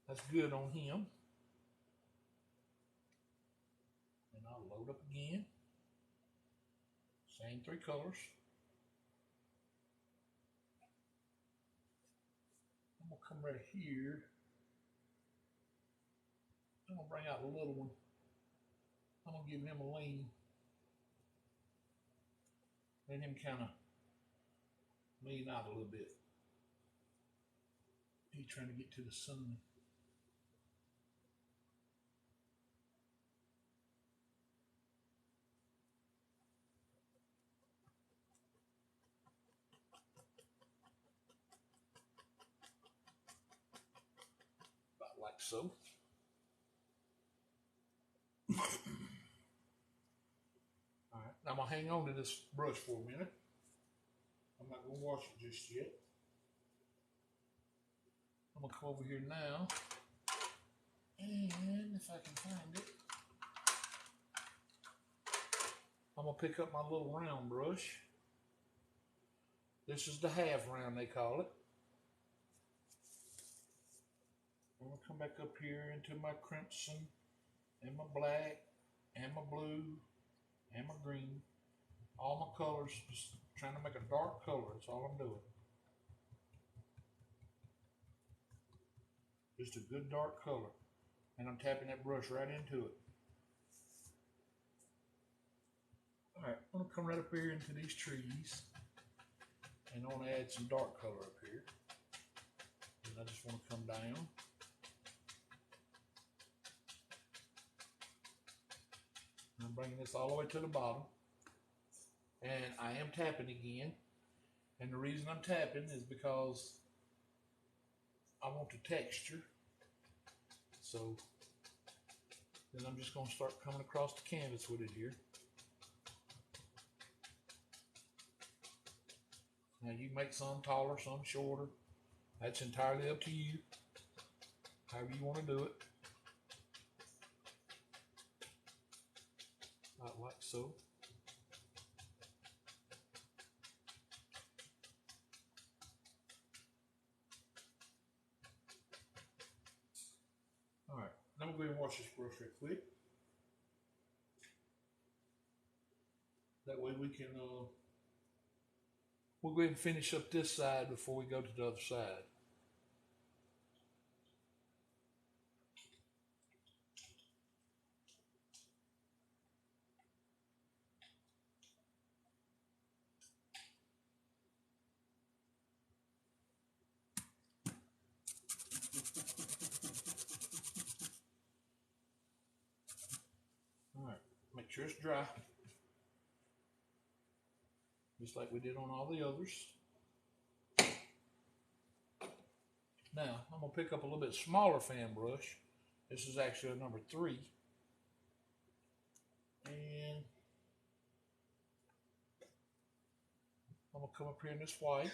that's good on him. And I'll load up again. Same three colors. I'm gonna come right here. I'm gonna bring out the little one. I'm gonna give him a lean. Let him kind of lean out a little bit. He's trying to get to the sun. About like so. All right, now I'm gonna hang on to this brush for a minute. I'm not gonna wash it just yet. I'm gonna come over here now, and if I can find it, I'm gonna pick up my little round brush. This is the half round, they call it. I'm gonna come back up here into my crimson and my black and my blue and my green. All my colors, just trying to make a dark color, that's all I'm doing. Just a good dark color. And I'm tapping that brush right into it. Alright, I'm gonna come right up here into these trees. And I want to add some dark color up here. And I just want to come down. bringing this all the way to the bottom. And I am tapping again. And the reason I'm tapping is because I want the texture. So then I'm just going to start coming across the canvas with it here. Now you make some taller, some shorter. That's entirely up to you. However you want to do it. About like so. All right, I'm gonna go ahead and wash this brush real quick. That way we can, we'll go ahead and finish up this side before we go to the other side. All right, make sure it's dry. Just like we did on all the others. Now, I'm going to pick up a little bit smaller fan brush. This is actually a number 3. And I'm going to come up here in this white.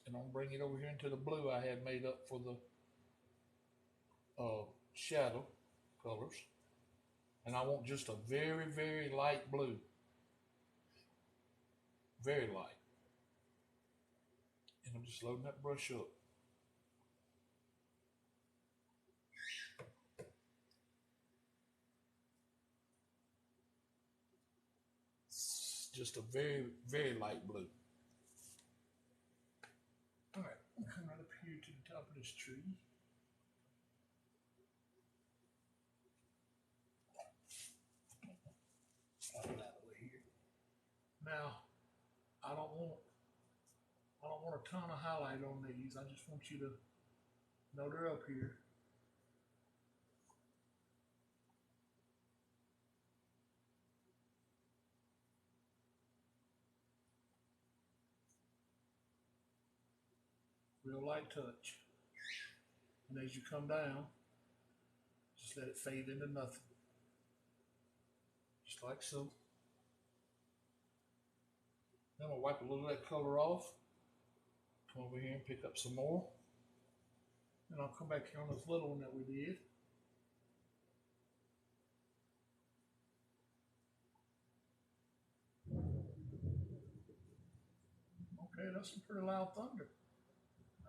And I'm going to bring it over here into the blue I had made up for the shadow colors. And I want just a very, very light blue. Very light. And I'm just loading that brush up. It's just a very, very light blue. All right, I'm going to come right up here to the top of this tree. Now, I don't want a ton of highlight on these. I just want you to know they're up here. Real light touch. And as you come down, just let it fade into nothing. Just like so. Then I'll wipe a little of that color off. Come over here and pick up some more. And I'll come back here on this little one that we did. Okay, that's some pretty loud thunder.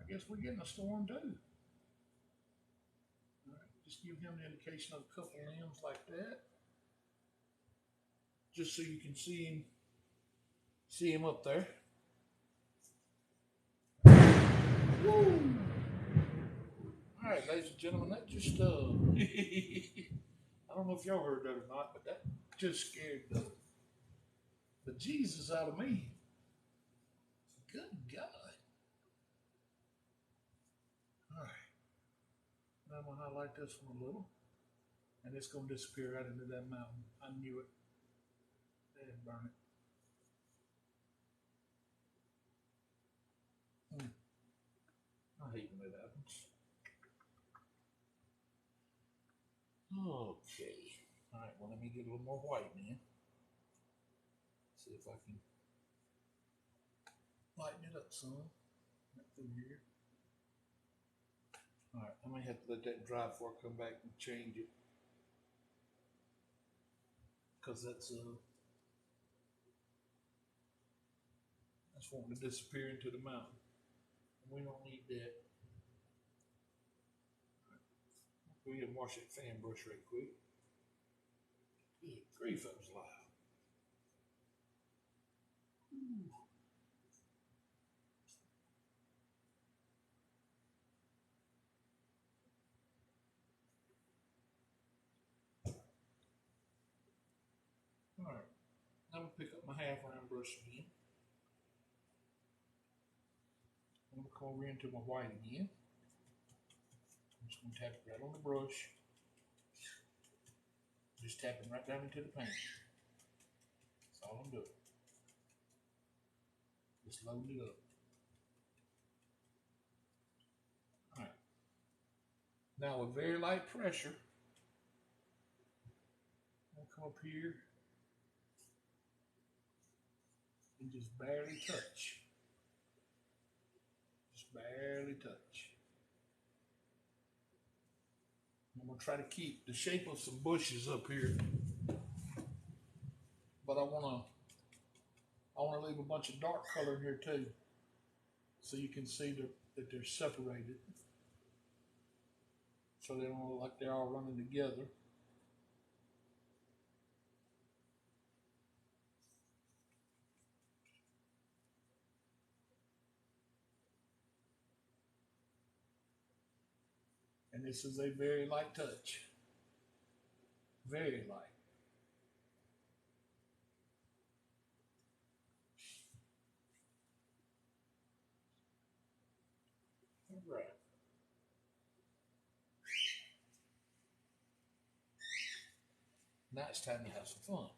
I guess we're getting a storm too. All right, just give him an indication of a couple limbs like that. Just so you can see him up there. Woo! All right, ladies and gentlemen, that just I don't know if y'all heard that or not, but that just scared the Jesus out of me. Good God. All right. Now I'm going to highlight this one a little. And it's going to disappear right into that mountain. I knew it. They didn't burn it. I hate when that happens. Okay. All right, well, let me get a little more white in. See if I can lighten it up some. Right through here. All right, I might have to let that dry before I come back and change it. Because that's wanting to disappear into the mountain. We don't need that. Go ahead and wash that fan brush right quick. Good grief, that was loud. Ooh. All right, I'm gonna pick up my half round brush again. I'm gonna come over into my white again. I'm just gonna tap it right on the brush. Just tapping right down into the paint. That's all I'm doing. Just loading it up. All right. Now with very light pressure, I'll come up here and just barely touch. Just barely touch. I'm gonna try to keep the shape of some bushes up here, but I wanna leave a bunch of dark color in here too, so you can see that they're separated, so they don't look like they're all running together. And this is a very light touch. Very light. All right. Now it's time to have some fun.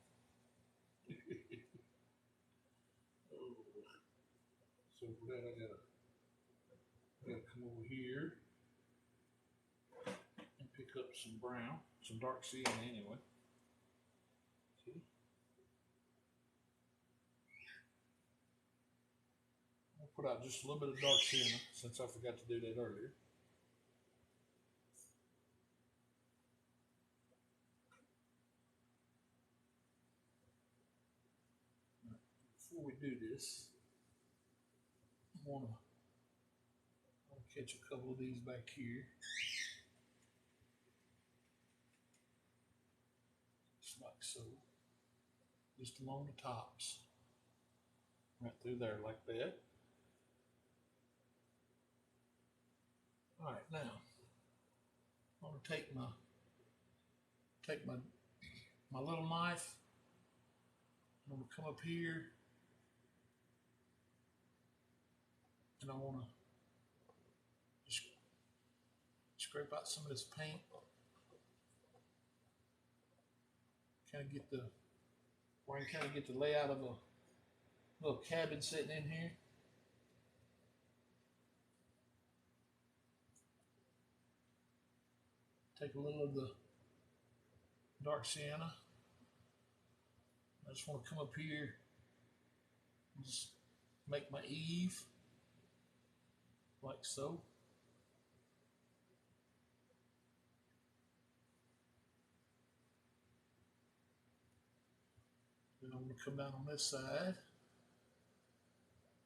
So for that, I gotta come over here and pick up some brown, some dark sienna anyway. Okay. I'll put out just a little bit of dark sienna since I forgot to do that earlier. Before we do this, I want to catch a couple of these back here. Just like so. Just along the tops. Right through there like that. All right, now I'm going to take my little knife. I'm going to come up here and I want to just scrape out some of this paint. Kind of get the layout of a little cabin sitting in here. Take a little of the dark sienna. I just want to come up here and just make my eave like so. Then I'm going to come down on this side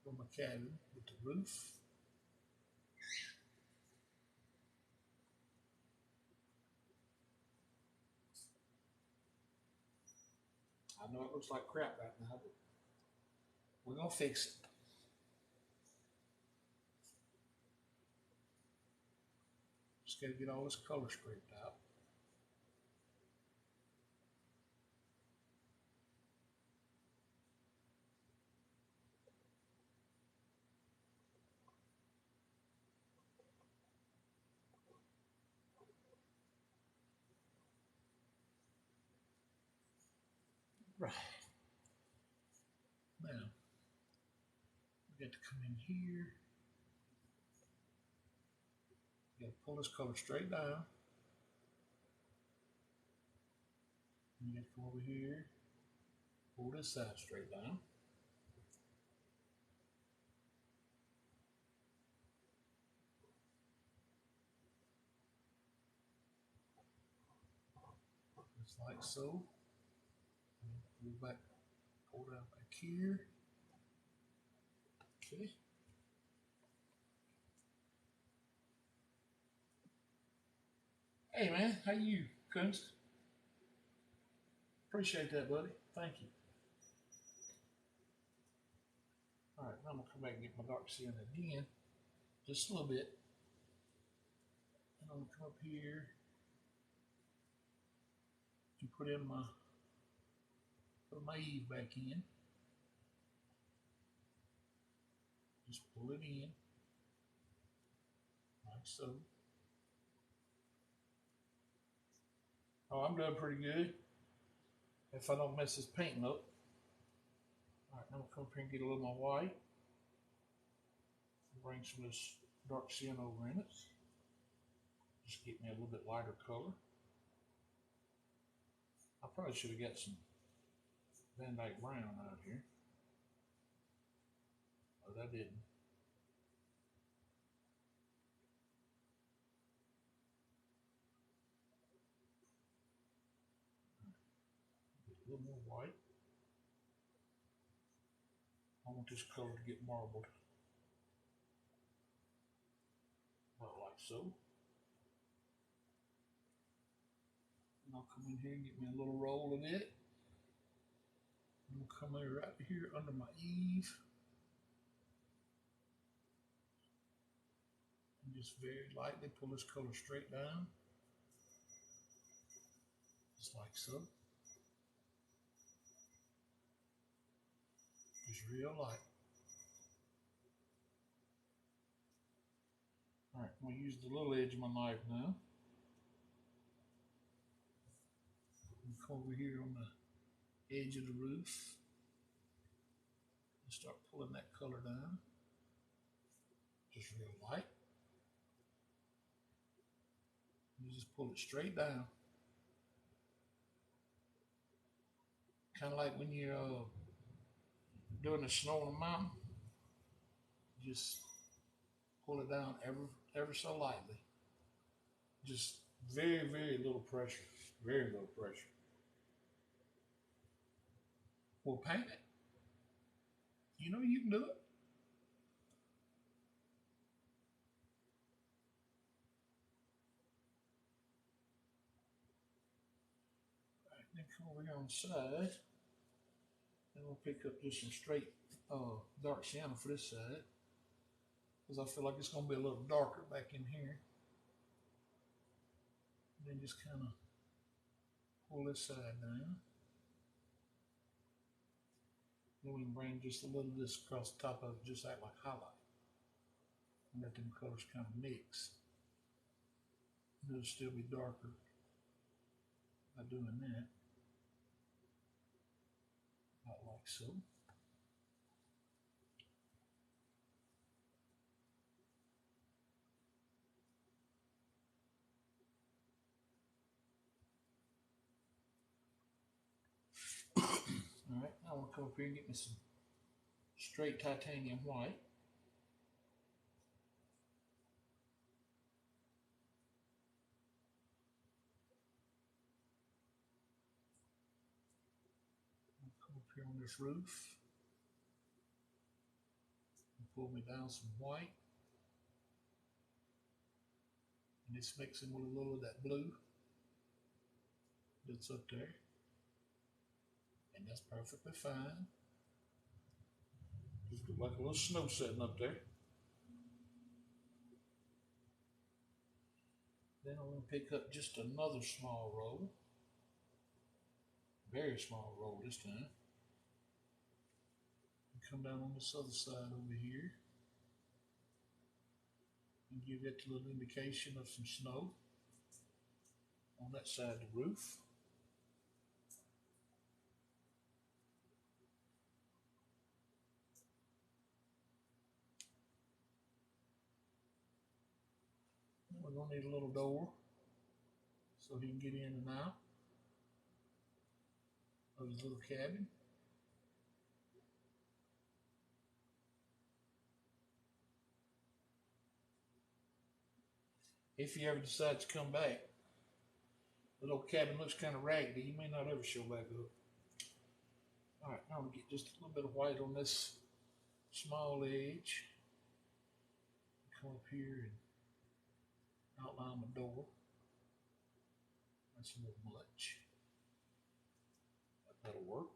of my cabin with the roof. I know it looks like crap right now, but we're going to fix it. Just got to get all this color scraped out. Right. Now, we got to come in here. You got to pull this color straight down. And you got to come over here, pull this side straight down. Just like so. Pull back, pull down back here. Okay. Hey man, how you, Kunst? Appreciate that, buddy. Thank you. All right, now I'm gonna come back and get my dark sienna again, just a little bit. And I'm gonna come up here and put my eave back in. Just pull it in, like so. Oh, I'm doing pretty good. If I don't mess this painting up. I'm gonna come up here and get a little more white. Bring some of this dark sienna over in it. Just get me a little bit lighter color. I probably should have got some Van Dyke Brown out here, but I didn't. Get a little more white. I want this color to get marbled, about like so. And I'll come in here and get me a little roll of it. I'm gonna come in right here under my eave and just very lightly pull this color straight down, just like so. Just real light. All right, I'm gonna use the little edge of my knife now. Come over here on the edge of the roof and start pulling that color down. Just real light. You just pull it straight down. Kind of like when you're doing the snow on a mountain. Just pull it down ever so lightly. Just very, very little pressure. Very little pressure. Well, paint it. You know you can do it. All right, then come over here on the side. Then we'll pick up just some straight dark sienna for this side, because I feel like it's going to be a little darker back in here. And then just kind of pull this side down. Then we can bring just a little of this across the top of it, just act like highlight. And let them colors kind of mix. And it'll still be darker by doing that. About like so. All right, now I want to come up here and get me some straight titanium white. Come up here on this roof and pull me down some white. And it's mixing with a little of that blue that's up there. And that's perfectly fine. Just look like a little snow setting up there. Then I'm going to pick up just another small roll. Very small roll this time. And come down on this other side over here. And give it a little indication of some snow on that side of the roof. We're going to need a little door so he can get in and out of his little cabin. If he ever decides to come back, the little cabin looks kind of raggedy. He may not ever show back up. All right, now I'm going to get just a little bit of white on this small edge. Come up here and outline my door. That's a little much. That'll work.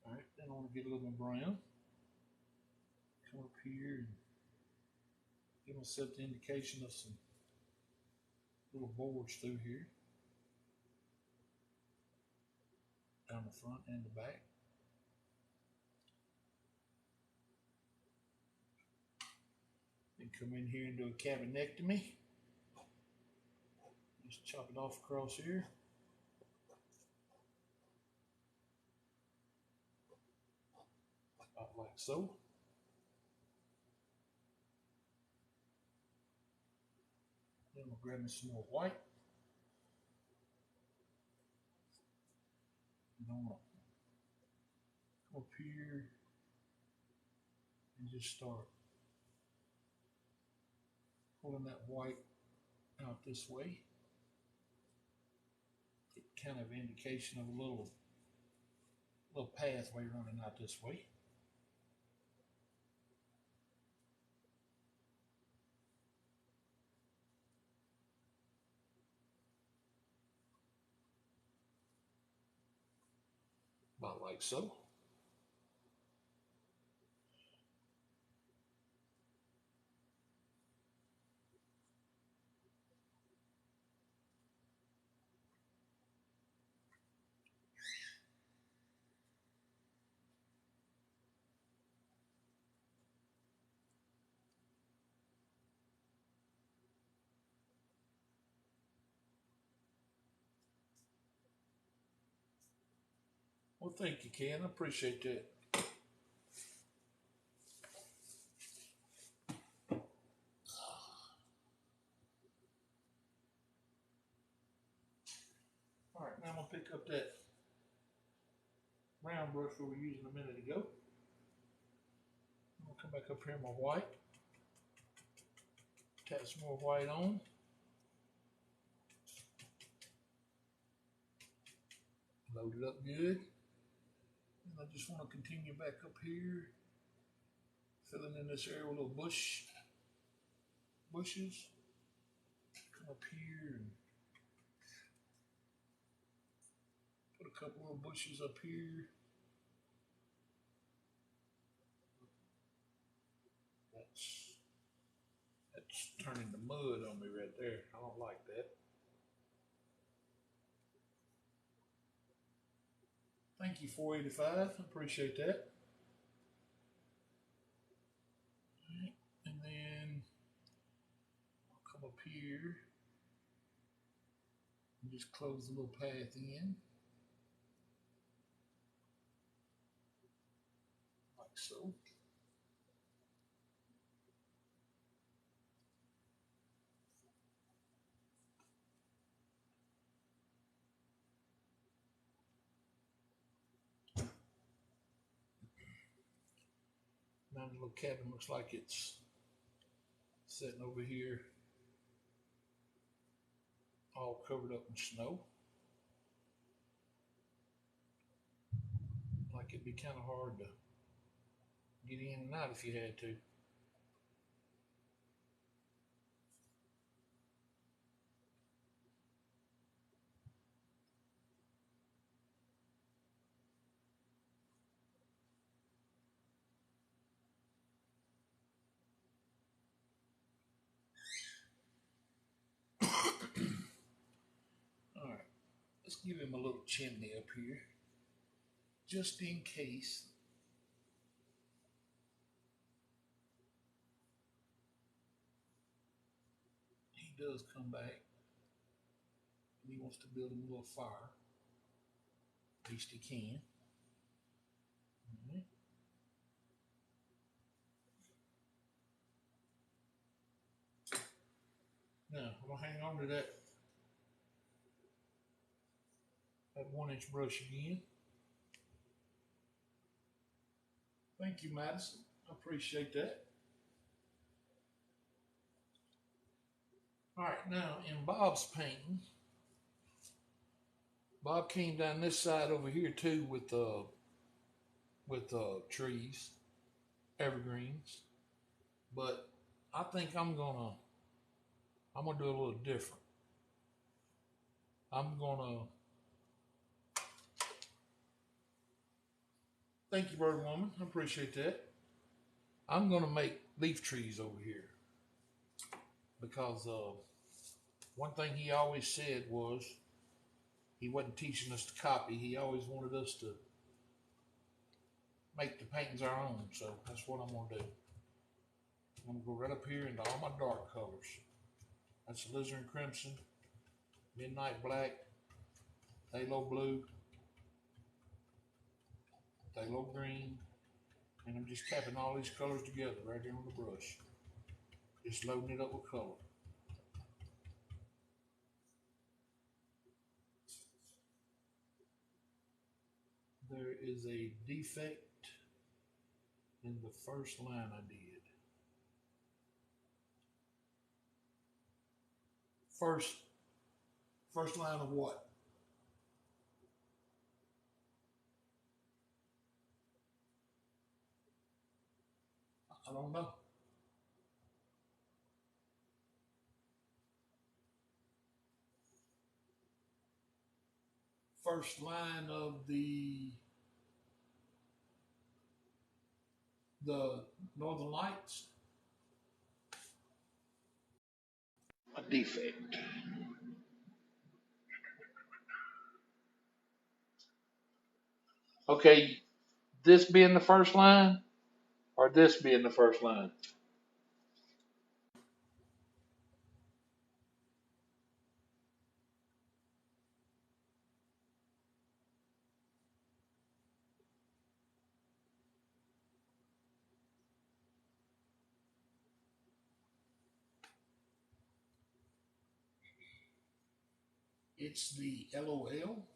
All right, then I want to get a little more brown. Come up here and give myself the indication of some little boards through here. Down the front and the back. Then come in here and do a cabinectomy. Just chop it off across here. like so. Then we'll grab me some more white. And I'm gonna come up here and just start pulling that white out this way. Get kind of indication of a little pathway running out this way. About like so. Well, thank you, Ken. I appreciate that. All right, now I'm gonna pick up that round brush we were using a minute ago. I'm gonna come back up here in my white. Tap some more white on. Load it up good. And I just want to continue back up here, filling in this area with little bushes. Come up here and put a couple little bushes up here. That's turning the mud on me right there. I don't like that. Thank you, 485. I appreciate that. Right. And then I'll come up here and just close the little path in. Like so. Now the little cabin looks like it's sitting over here all covered up in snow. Like it'd be kind of hard to get in and out if you had to. All right, let's give him a little chimney up here, just in case. He does come back and he wants to build him a little fire. At least he can. All right. Now, I'm going to hang on to that 1-inch brush again. Thank you, Madison. I appreciate that. All right, now in Bob's painting, Bob came down this side over here too with trees, evergreens, but I think I'm gonna do a little different. I'm gonna thank you, Bird Woman. I appreciate that. I'm gonna make leaf trees over here because one thing he always said was he wasn't teaching us to copy. He always wanted us to make the paintings our own. So that's what I'm gonna do. I'm gonna go right up here into all my dark colors. That's alizarin crimson, midnight black, phthalo blue, phthalo green, And I'm just tapping all these colors together right here on the brush. Just loading it up with color. There is a defect in the first line I did. First line of what? I don't know. First line of the Northern Lights. A defect. Okay, this being the first line or this being the first line? It's the LOL.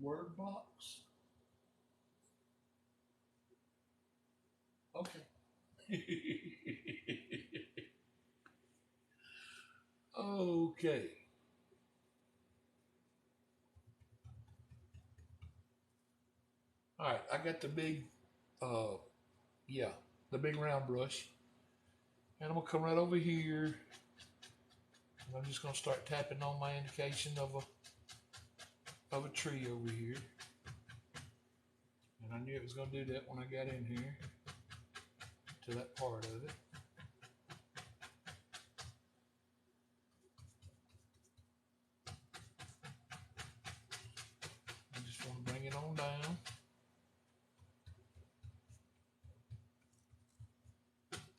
Word box. Okay. Okay. All right. I got the big, uh, yeah, the big round brush, and I'm gonna come right over here, and I'm just gonna start tapping on my indication of a tree over here. And I knew it was gonna do that when I got in here to that part of it. I just want to bring it on down.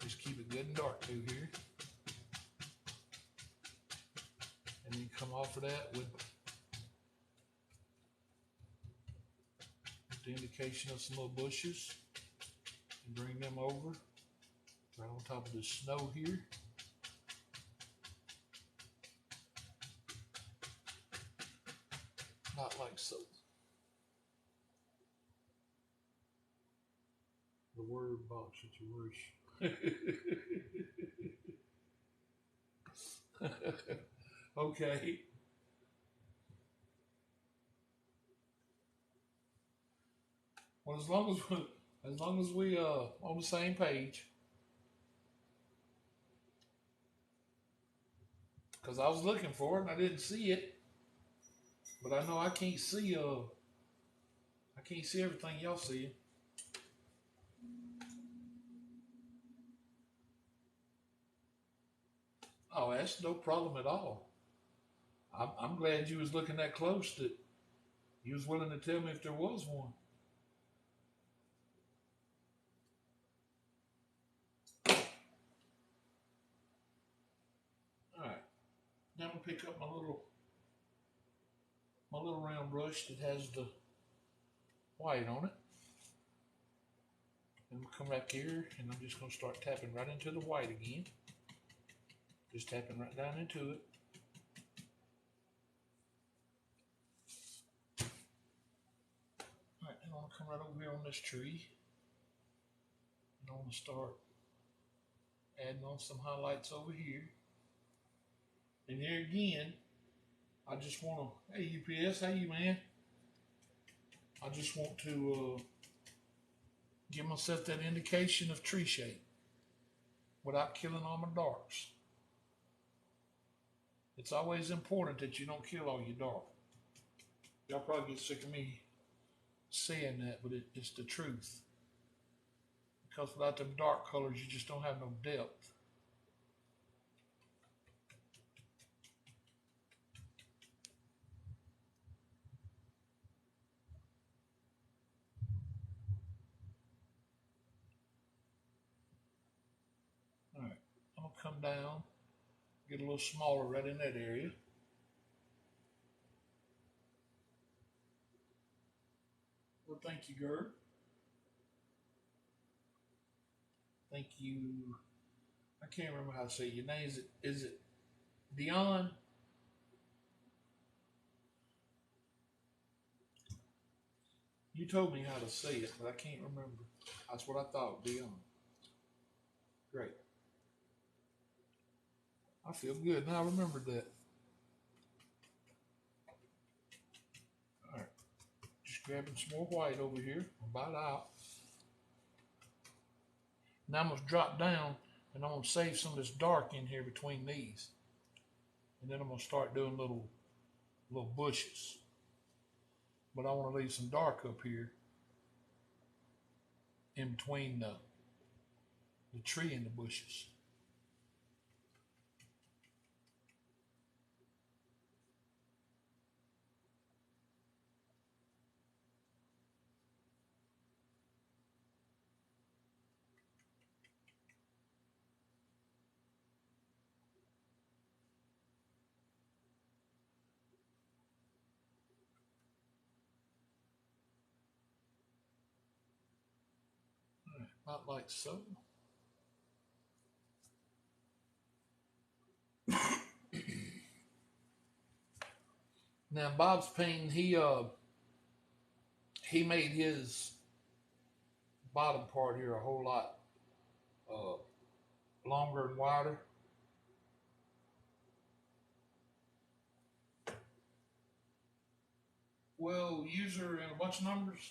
Just keep it good and dark through here. And then come off of that with the indication of some little bushes and bring them over right on top of the snow here. Not like so. The word box that you wish. Okay. Well, as long as we on the same page, because I was looking for it and I didn't see it, but I know I can't see everything y'all see. Oh, that's no problem at all. I'm glad you was looking that close that you was willing to tell me if there was one. All right. Now I'm gonna pick up my little round brush that has the white on it. And we'll come back here and I'm just gonna start tapping right into the white again. Just tapping right down into it. All right, and I'm gonna come right over here on this tree. And I'm gonna start adding on some highlights over here. And there again, I just wanna, hey UPS, hey you man. I just want to give myself that indication of tree shape without killing all my darks. It's always important that you don't kill all your dark. Y'all probably get sick of me saying that, but it's the truth. Because without them dark colors, you just don't have no depth. All right, I'm gonna come down Get a little smaller right in that area. Well, thank you, Gerd. Thank you. I can't remember how to say your name. Is it Dion? You told me how to say it, but I can't remember. That's what I thought, Dion. Great. I feel good now. I remembered that. All right. Just grabbing some more white over here. About out. Now I'm going to drop down and I'm going to save some of this dark in here between these. And then I'm going to start doing little bushes. But I want to leave some dark up here in between the tree and the bushes. All right, about like so. Now Bob's painting, he made his bottom part here a whole lot uh, longer and wider. Well, user and a bunch of numbers.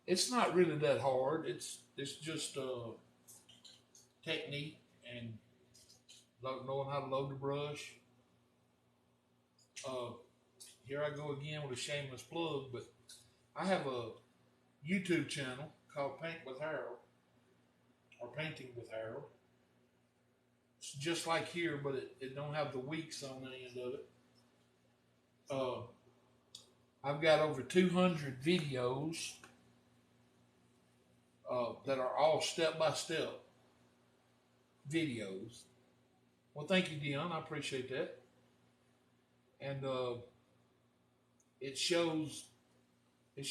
It's not really that hard. It's just technique and knowing how to load the brush. Uh, Here I go again with a shameless plug, but I have a YouTube channel called Paint with Harold or Painting with Harold. It's just like here, but it don't have the weeks on the end of it. Uh, I've got over 200 videos that are all step-by-step videos. Well, thank you, Dion. I appreciate that. And it shows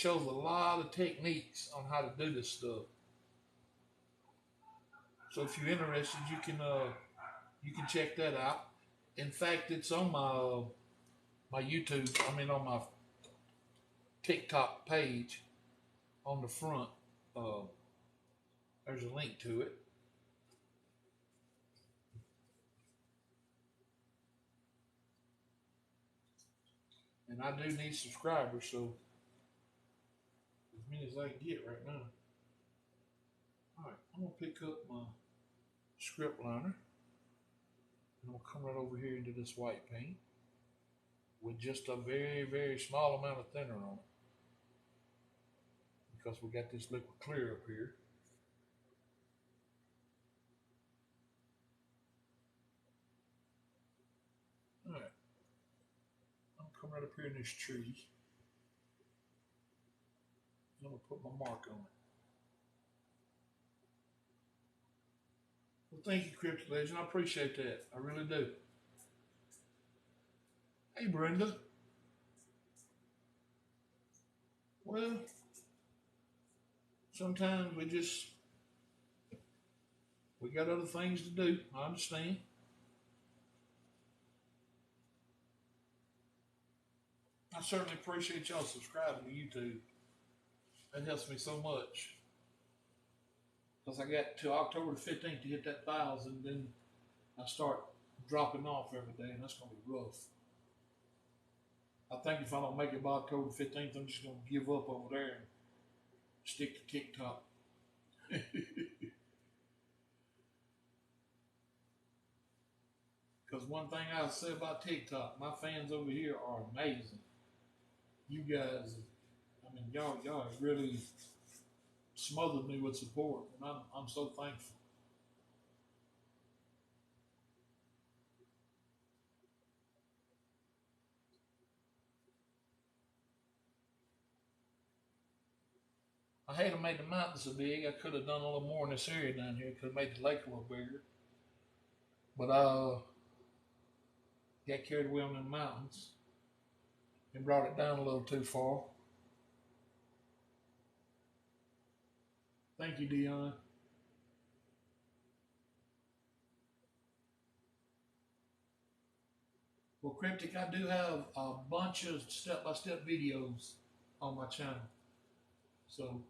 a lot of techniques on how to do this stuff. So if you're interested, you can check that out. In fact, it's on my YouTube. I mean, on my TikTok page on the front. There's a link to it. And I do need subscribers, so as many as I can get right now. All right, I'm gonna pick up my script liner, and I'm gonna come right over here into this white paint with just a very, very small amount of thinner on it, because we got this liquid clear up here. All right, I'm gonna come right up here in this tree. I'm gonna put my mark on it. Well, thank you, Crypto Legend. I appreciate that. I really do. Hey, Brenda. Well, sometimes we got other things to do. I understand. I certainly appreciate y'all subscribing to YouTube. That helps me so much. Because I got to October the 15th to hit that 1,000, then I start dropping off every day, and that's going to be rough. I think if I don't make it by October 15th, I'm just going to give up over there and stick to TikTok. Because one thing I'll say about TikTok, my fans over here are amazing. You guys, I mean, y'all have really smothered me with support, and I'm so thankful. I hate I made the mountain so big. I could have done a little more in this area down here. Could have made the lake a little bigger. But got carried away on the mountains and brought it down a little too far. Thank you, Dion. Well, Cryptic, I do have a bunch of step-by-step videos on my channel. So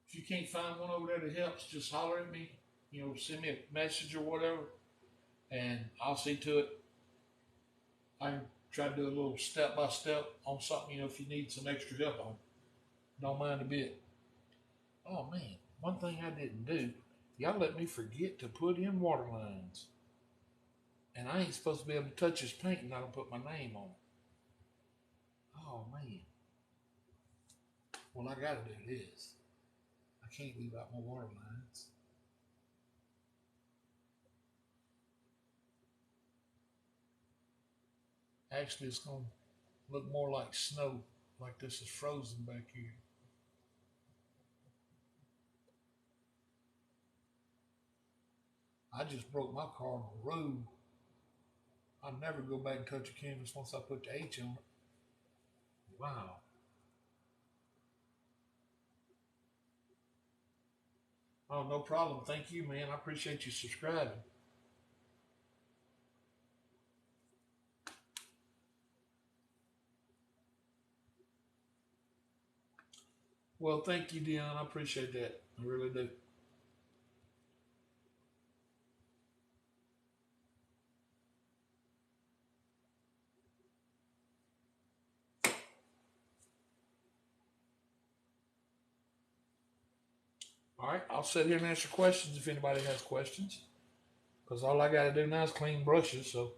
if you can't find one over there that helps, just holler at me. You know, send me a message or whatever, and I'll see to it. I can try to do a little step-by-step on something, you know, if you need some extra help on. Don't mind a bit. Oh, man, one thing I didn't do, y'all let me forget to put in water lines. And I ain't supposed to be able to touch this paint and I don't put my name on it. Oh, man. Well, I got to do this. I can't leave out my water lines. Actually, it's going to look more like snow, like this is frozen back here. I just broke my car on the road. I'll never go back and touch a canvas once I put the H on it. Wow. Oh, no problem. Thank you, man. I appreciate you subscribing. Well, thank you, Dion. I appreciate that. I really do. All right, I'll sit here and answer questions if anybody has questions. Because all I got to do now is clean brushes, so.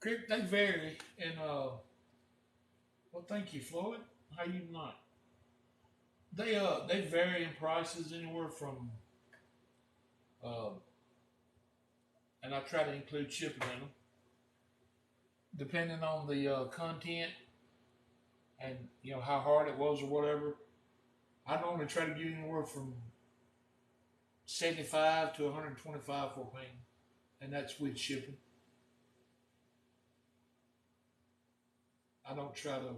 They vary, and well, thank you, Floyd. How you not? They vary in prices anywhere from uh, and I try to include shipping in them, depending on the content and you know how hard it was or whatever. I normally try to get anywhere from 75 to 125 for a painting, and that's with shipping. I don't try to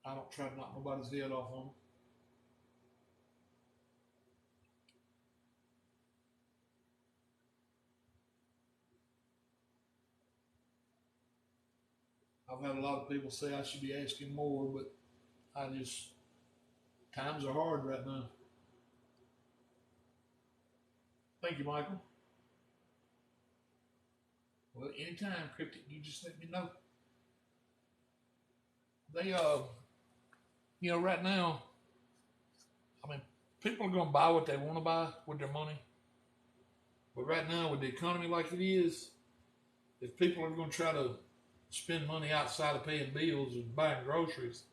I don't try to knock nobody's head off on them. I've had a lot of people say I should be asking more, but I just times are hard right now. Thank you, Michael. Well, anytime, Cryptic, you just let me know. They you know, right now, I mean, people are gonna buy what they want to buy with their money. But right now, with the economy like it is, if people are gonna try to spend money outside of paying bills and buying groceries,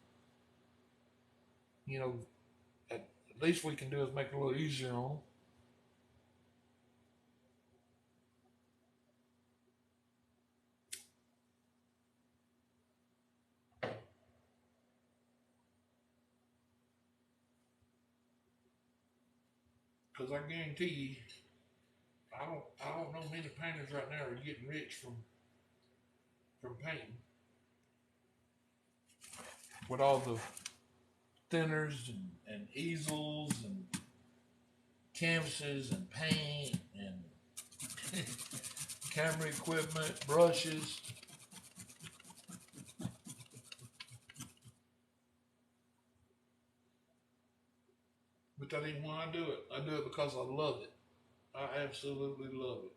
you know, at least we can do is make it a little easier on them. Because I guarantee you, I don't know many painters right now are getting rich from painting with all the thinners and easels and canvases and paint and camera equipment, brushes. But that ain't why I do it. I do it because I love it. I absolutely love it.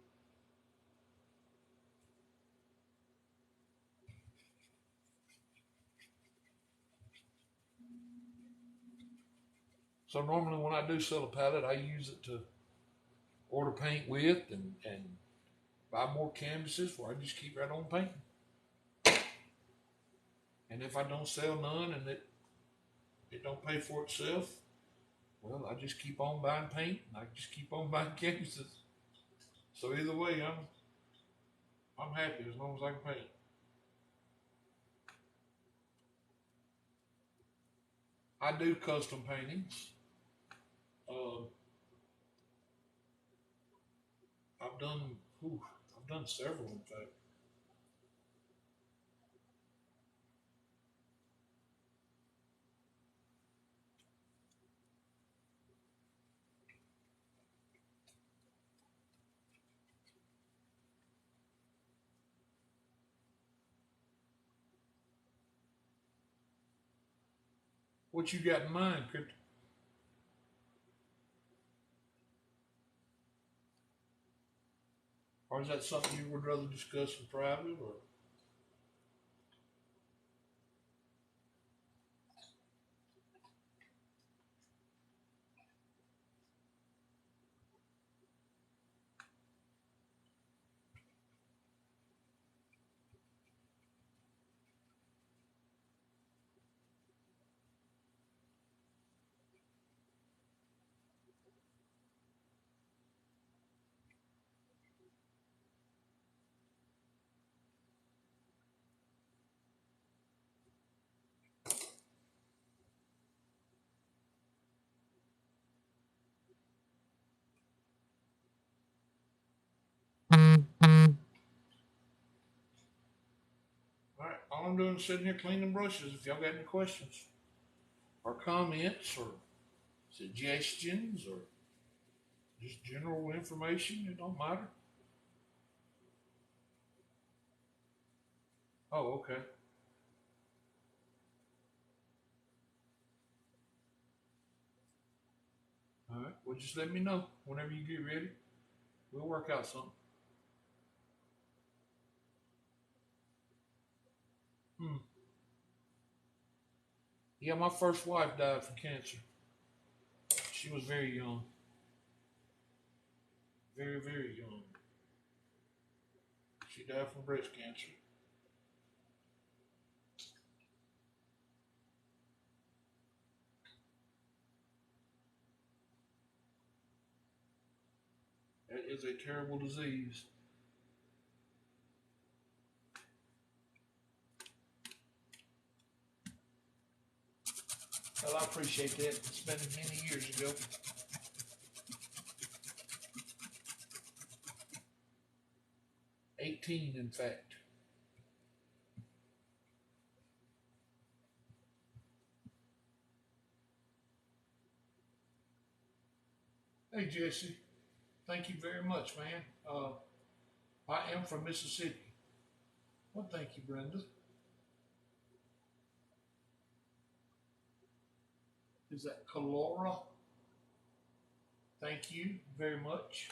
So normally when I do sell a palette, I use it to order paint with and buy more canvases where I just keep right on painting. And if I don't sell none and it don't pay for itself, well, I just keep on buying paint and I just keep on buying canvases. So either way, I'm happy as long as I can paint. I do custom paintings. Uh, I've done, whew, I've done several in fact. What you got in mind, Crypto? Or is that something you would rather discuss in private? Or all right, all I'm doing is sitting here cleaning brushes. If y'all got any questions or comments or suggestions or just general information, it don't matter. Oh, okay. All right. Well, just let me know whenever you get ready. We'll work out something. Hmm. Yeah, my first wife died from cancer. She was very young. Very, very young. She died from breast cancer. That is a terrible disease. Well, I appreciate that. It's been many years ago. 18, in fact. Hey, Jesse. Thank you very much, man. I am from Mississippi. Well, thank you, Brenda. Is that Calora? Thank you very much.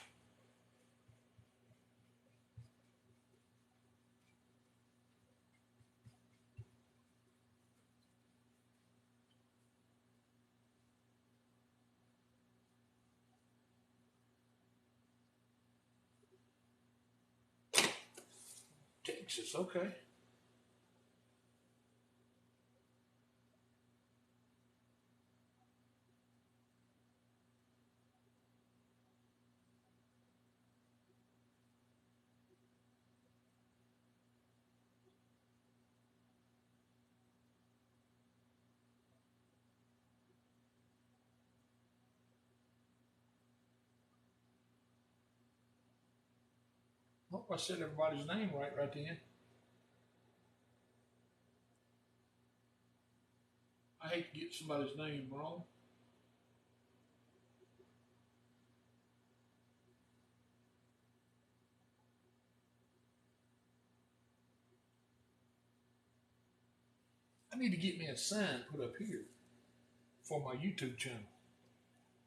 Texas, okay. Hope I said everybody's name right then. I hate to get somebody's name wrong. I need to get me a sign put up here for my YouTube channel.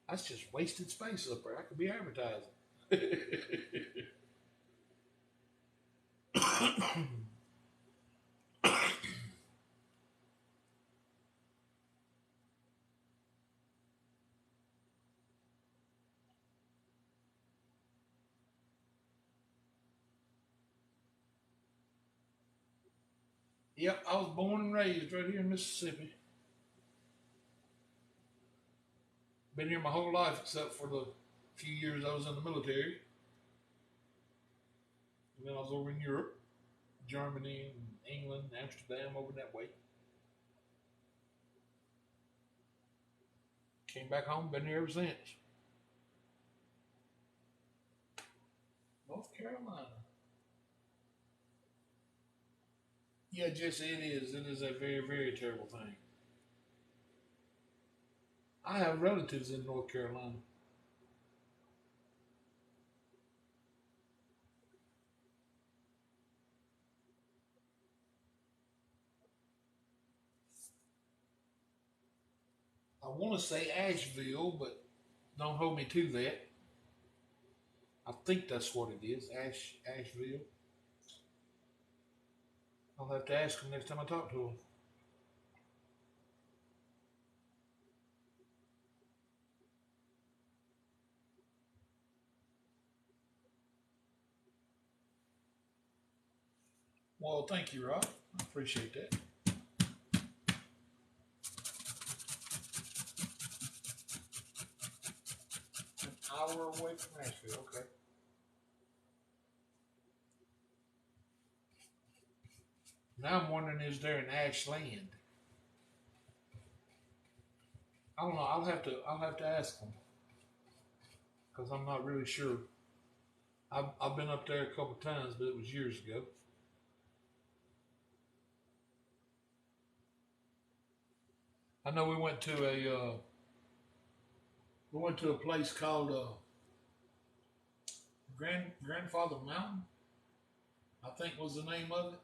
That's just wasted space up there. I could be advertising. Yep, I was born and raised right here in Mississippi. Been here my whole life except for the few years I was in the military. Then I was over in Europe, Germany, England, Amsterdam, over that way. Came back home, been here ever since. North Carolina. Yeah, Jesse, it is. It is a very, very terrible thing. I have relatives in North Carolina. I want to say Asheville, but don't hold me to that. I think that's what it is, Asheville. I'll have to ask him next time I talk to him. Well, thank you, Rob. I appreciate that. An hour away from Asheville. Okay. Now I'm wondering, is there an Ashland? I don't know. I'll have to ask them because I'm not really sure. I've been up there a couple of times, but it was years ago. I know we went to a place called Grandfather Mountain. I think was the name of it.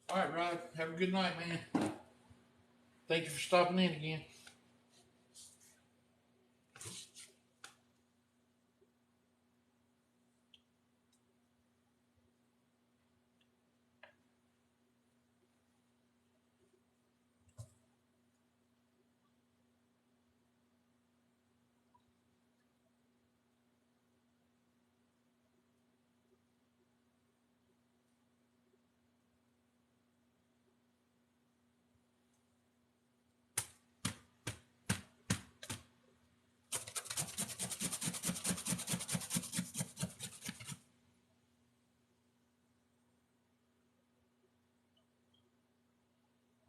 All right, Rod. Have a good night, man. Thank you for stopping in again.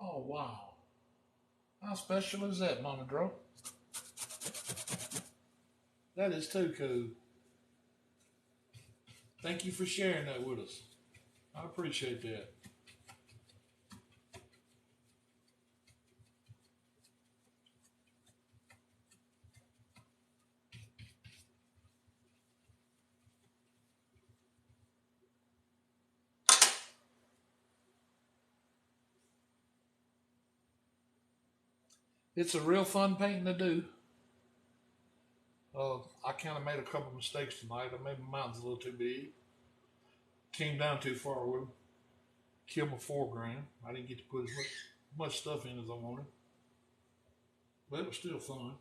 Oh wow. How special is that, Mama Dro? That is too cool. Thank you for sharing that with us. I appreciate that. It's a real fun painting to do. I kind of made a couple mistakes tonight. I made my mountains a little too big. Came down too far with them. Killed my foreground. I didn't get to put as much stuff in as I wanted. But it was still fun.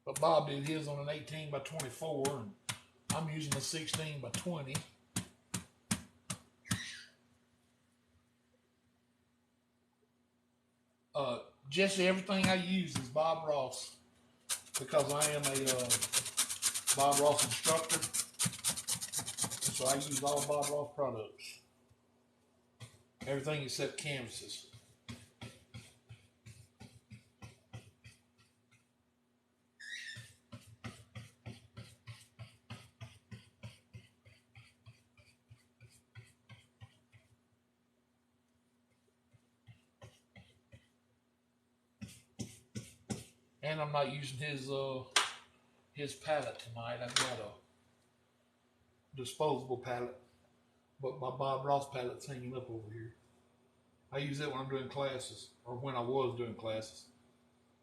But Bob did his on an 18 by 24, and I'm using a 16 by 20. Uh, Jesse, everything I use is Bob Ross because I am a Bob Ross instructor. So I use all Bob Ross products. Everything except canvases. And I'm not using his palette tonight. I've got a disposable palette, but my Bob Ross palette's hanging up over here. I use it when I'm doing classes, or when I was doing classes.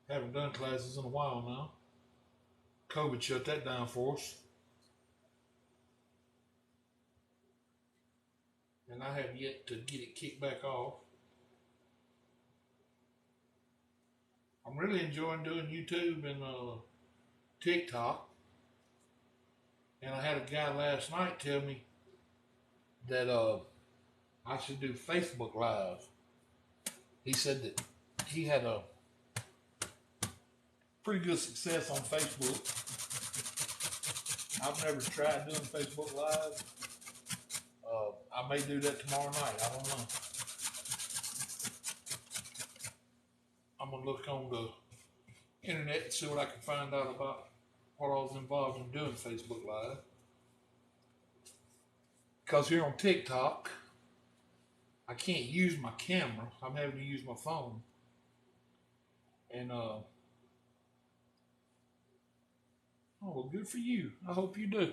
Haven't done classes in a while now. COVID shut that down for us. And I have yet to get it kicked back off. I'm really enjoying doing YouTube and TikTok. And I had a guy last night tell me that I should do Facebook Live. He said that he had pretty good success on Facebook. I've never tried doing Facebook Live. I may do that tomorrow night. I don't know. I'm gonna look on the internet and see what I can find out about what I was involved in doing Facebook Live. Because here on TikTok, I can't use my camera. I'm having to use my phone. And oh, well, good for you. I hope you do.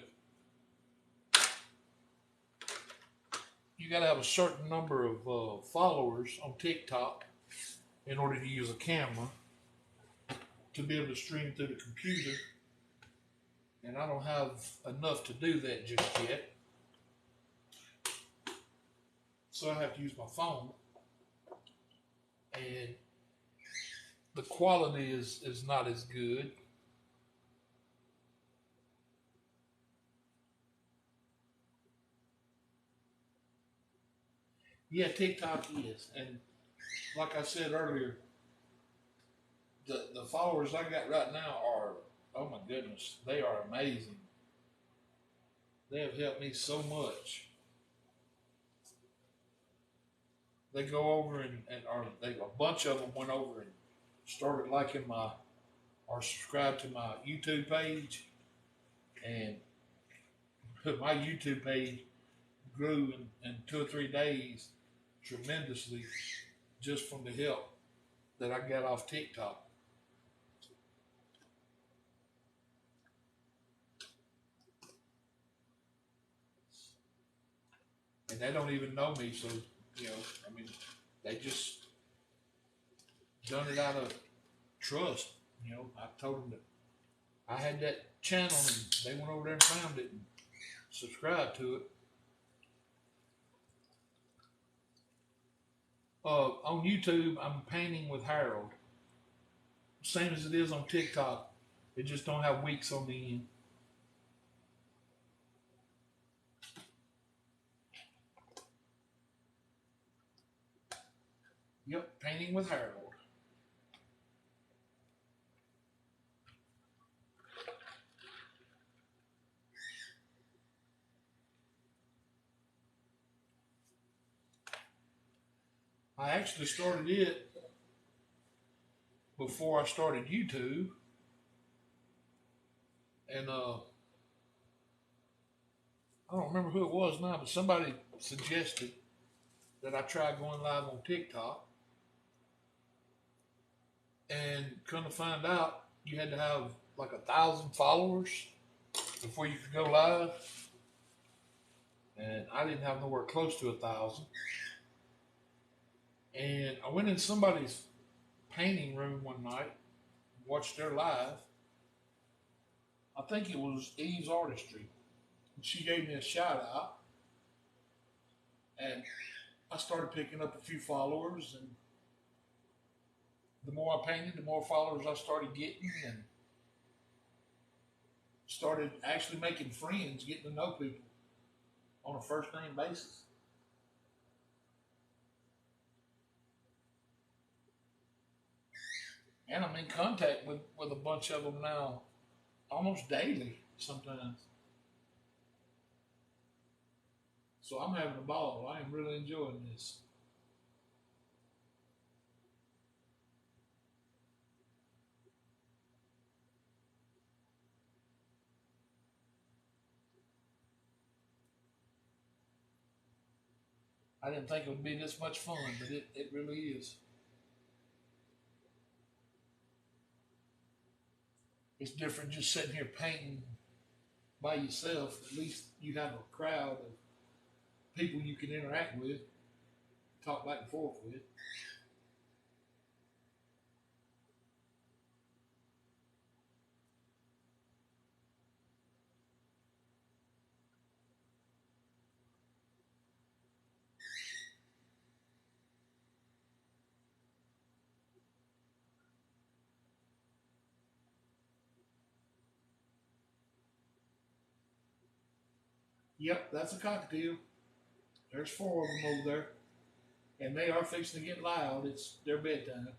You got to have a certain number of followers on TikTok in order to use a camera to be able to stream through the computer. And I don't have enough to do that just yet. So I have to use my phone. And the quality is not as good. Yeah, TikTok is. And like I said earlier, the followers I got right now are, oh my goodness, they are amazing. They have helped me so much. They go over a bunch of them went over and started liking or subscribed to my YouTube page. And my YouTube page grew in 2 or 3 days tremendously just from the help that I got off TikTok. And they don't even know me, so, I mean, they just done it out of trust. I told them that I had that channel, and they went over there and found it and subscribed to it. On YouTube, I'm painting with Harold. Same as it is on TikTok. It just don't have weeks on the end. Yep, painting with Harold. I actually started it before I started YouTube. And I don't remember who it was now, but somebody suggested that I try going live on TikTok. And come to find out, you had to have like 1,000 followers before you could go live. And I didn't have nowhere close to 1,000. And I went in somebody's painting room one night, watched their live. I think it was Eve's Artistry. And she gave me a shout out. And I started picking up a few followers, and the more I painted, the more followers I started getting, and started actually making friends, getting to know people on a first name basis. And I'm in contact with a bunch of them now almost daily sometimes. So I'm having a ball. I am really enjoying this. I didn't think it would be this much fun, but it really is. It's different just sitting here painting by yourself. At least you have a crowd of people you can interact with, talk back and forth with. Yep, that's a cockatiel. There's 4 of them over there, and they are fixing to get loud. It's their bedtime.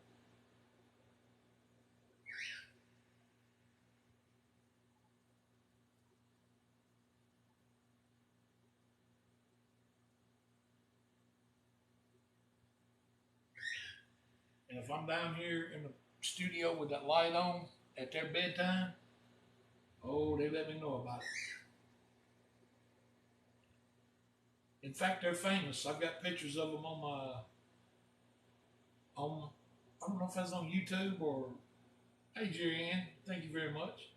And if I'm down here in the studio with that light on at their bedtime, oh, they let me know about it. In fact, they're famous. I've got pictures of them on I don't know if that's on YouTube or, hey, Jerry Ann, thank you very much.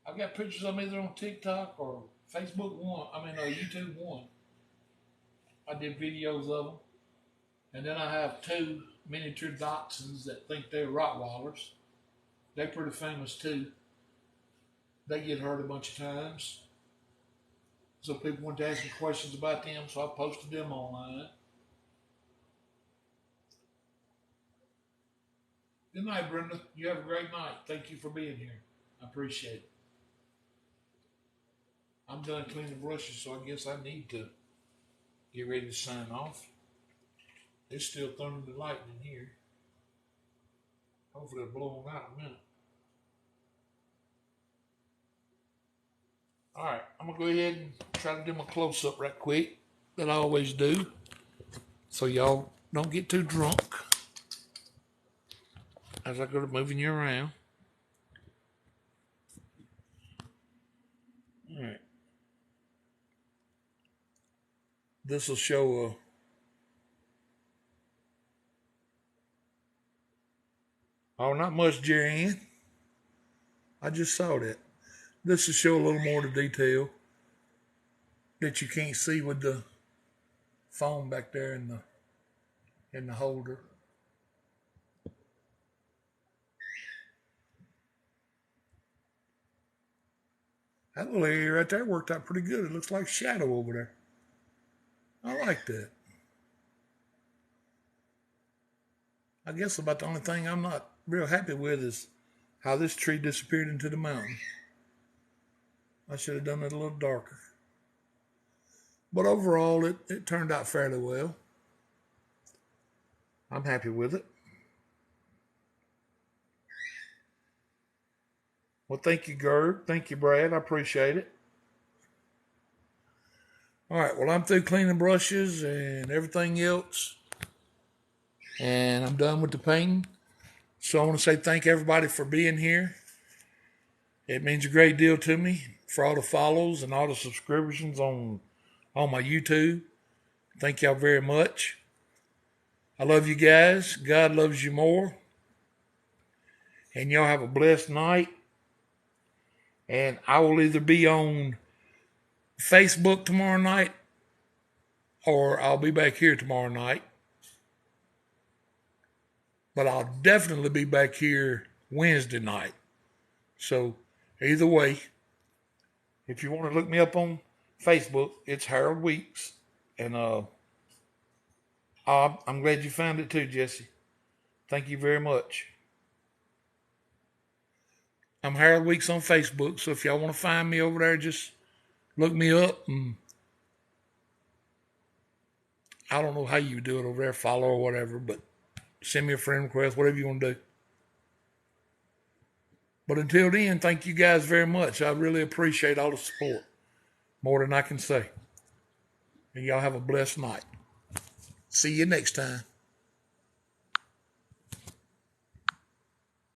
I've got pictures of them either on TikTok or YouTube One. I did videos of them. And then I have 2 miniature dachshunds that think they're Rottweilers. They're pretty famous too. They get hurt a bunch of times. So people want to ask me questions about them, so I posted them online. Good night, Brenda. You have a great night. Thank you for being here. I appreciate it. I'm done cleaning the brushes, so I guess I need to get ready to sign off. It's still thunder and lightning here. Hopefully it'll blow them out in a minute. All right, I'm going to go ahead and try to do my close-up right quick, that I always do, so y'all don't get too drunk as I go to moving you around. All right. This will show oh, not much, Jerry Ann. I just saw that. This will show a little more of the detail that you can't see with the phone back there in the holder. That little area right there worked out pretty good. It looks like shadow over there. I like that. I guess about the only thing I'm not real happy with is how this tree disappeared into the mountain. I should have done it a little darker. But overall, it turned out fairly well. I'm happy with it. Well, thank you, Gerd. Thank you, Brad. I appreciate it. All right, well, I'm through cleaning brushes and everything else. And I'm done with the painting. So I want to say thank everybody for being here. It means a great deal to me for all the follows and all the subscriptions on my YouTube. Thank y'all very much. I love you guys. God loves you more. And y'all have a blessed night. And I will either be on Facebook tomorrow night or I'll be back here tomorrow night. But I'll definitely be back here Wednesday night. So either way, if you want to look me up on Facebook, it's Harold Weeks. And I'm glad you found it too, Jesse. Thank you very much. I'm Harold Weeks on Facebook, so if y'all want to find me over there, just look me up. And I don't know how you do it over there, follow or whatever, but send me a friend request, whatever you want to do. But until then, thank you guys very much. I really appreciate all the support, more than I can say. And y'all have a blessed night. See you next time.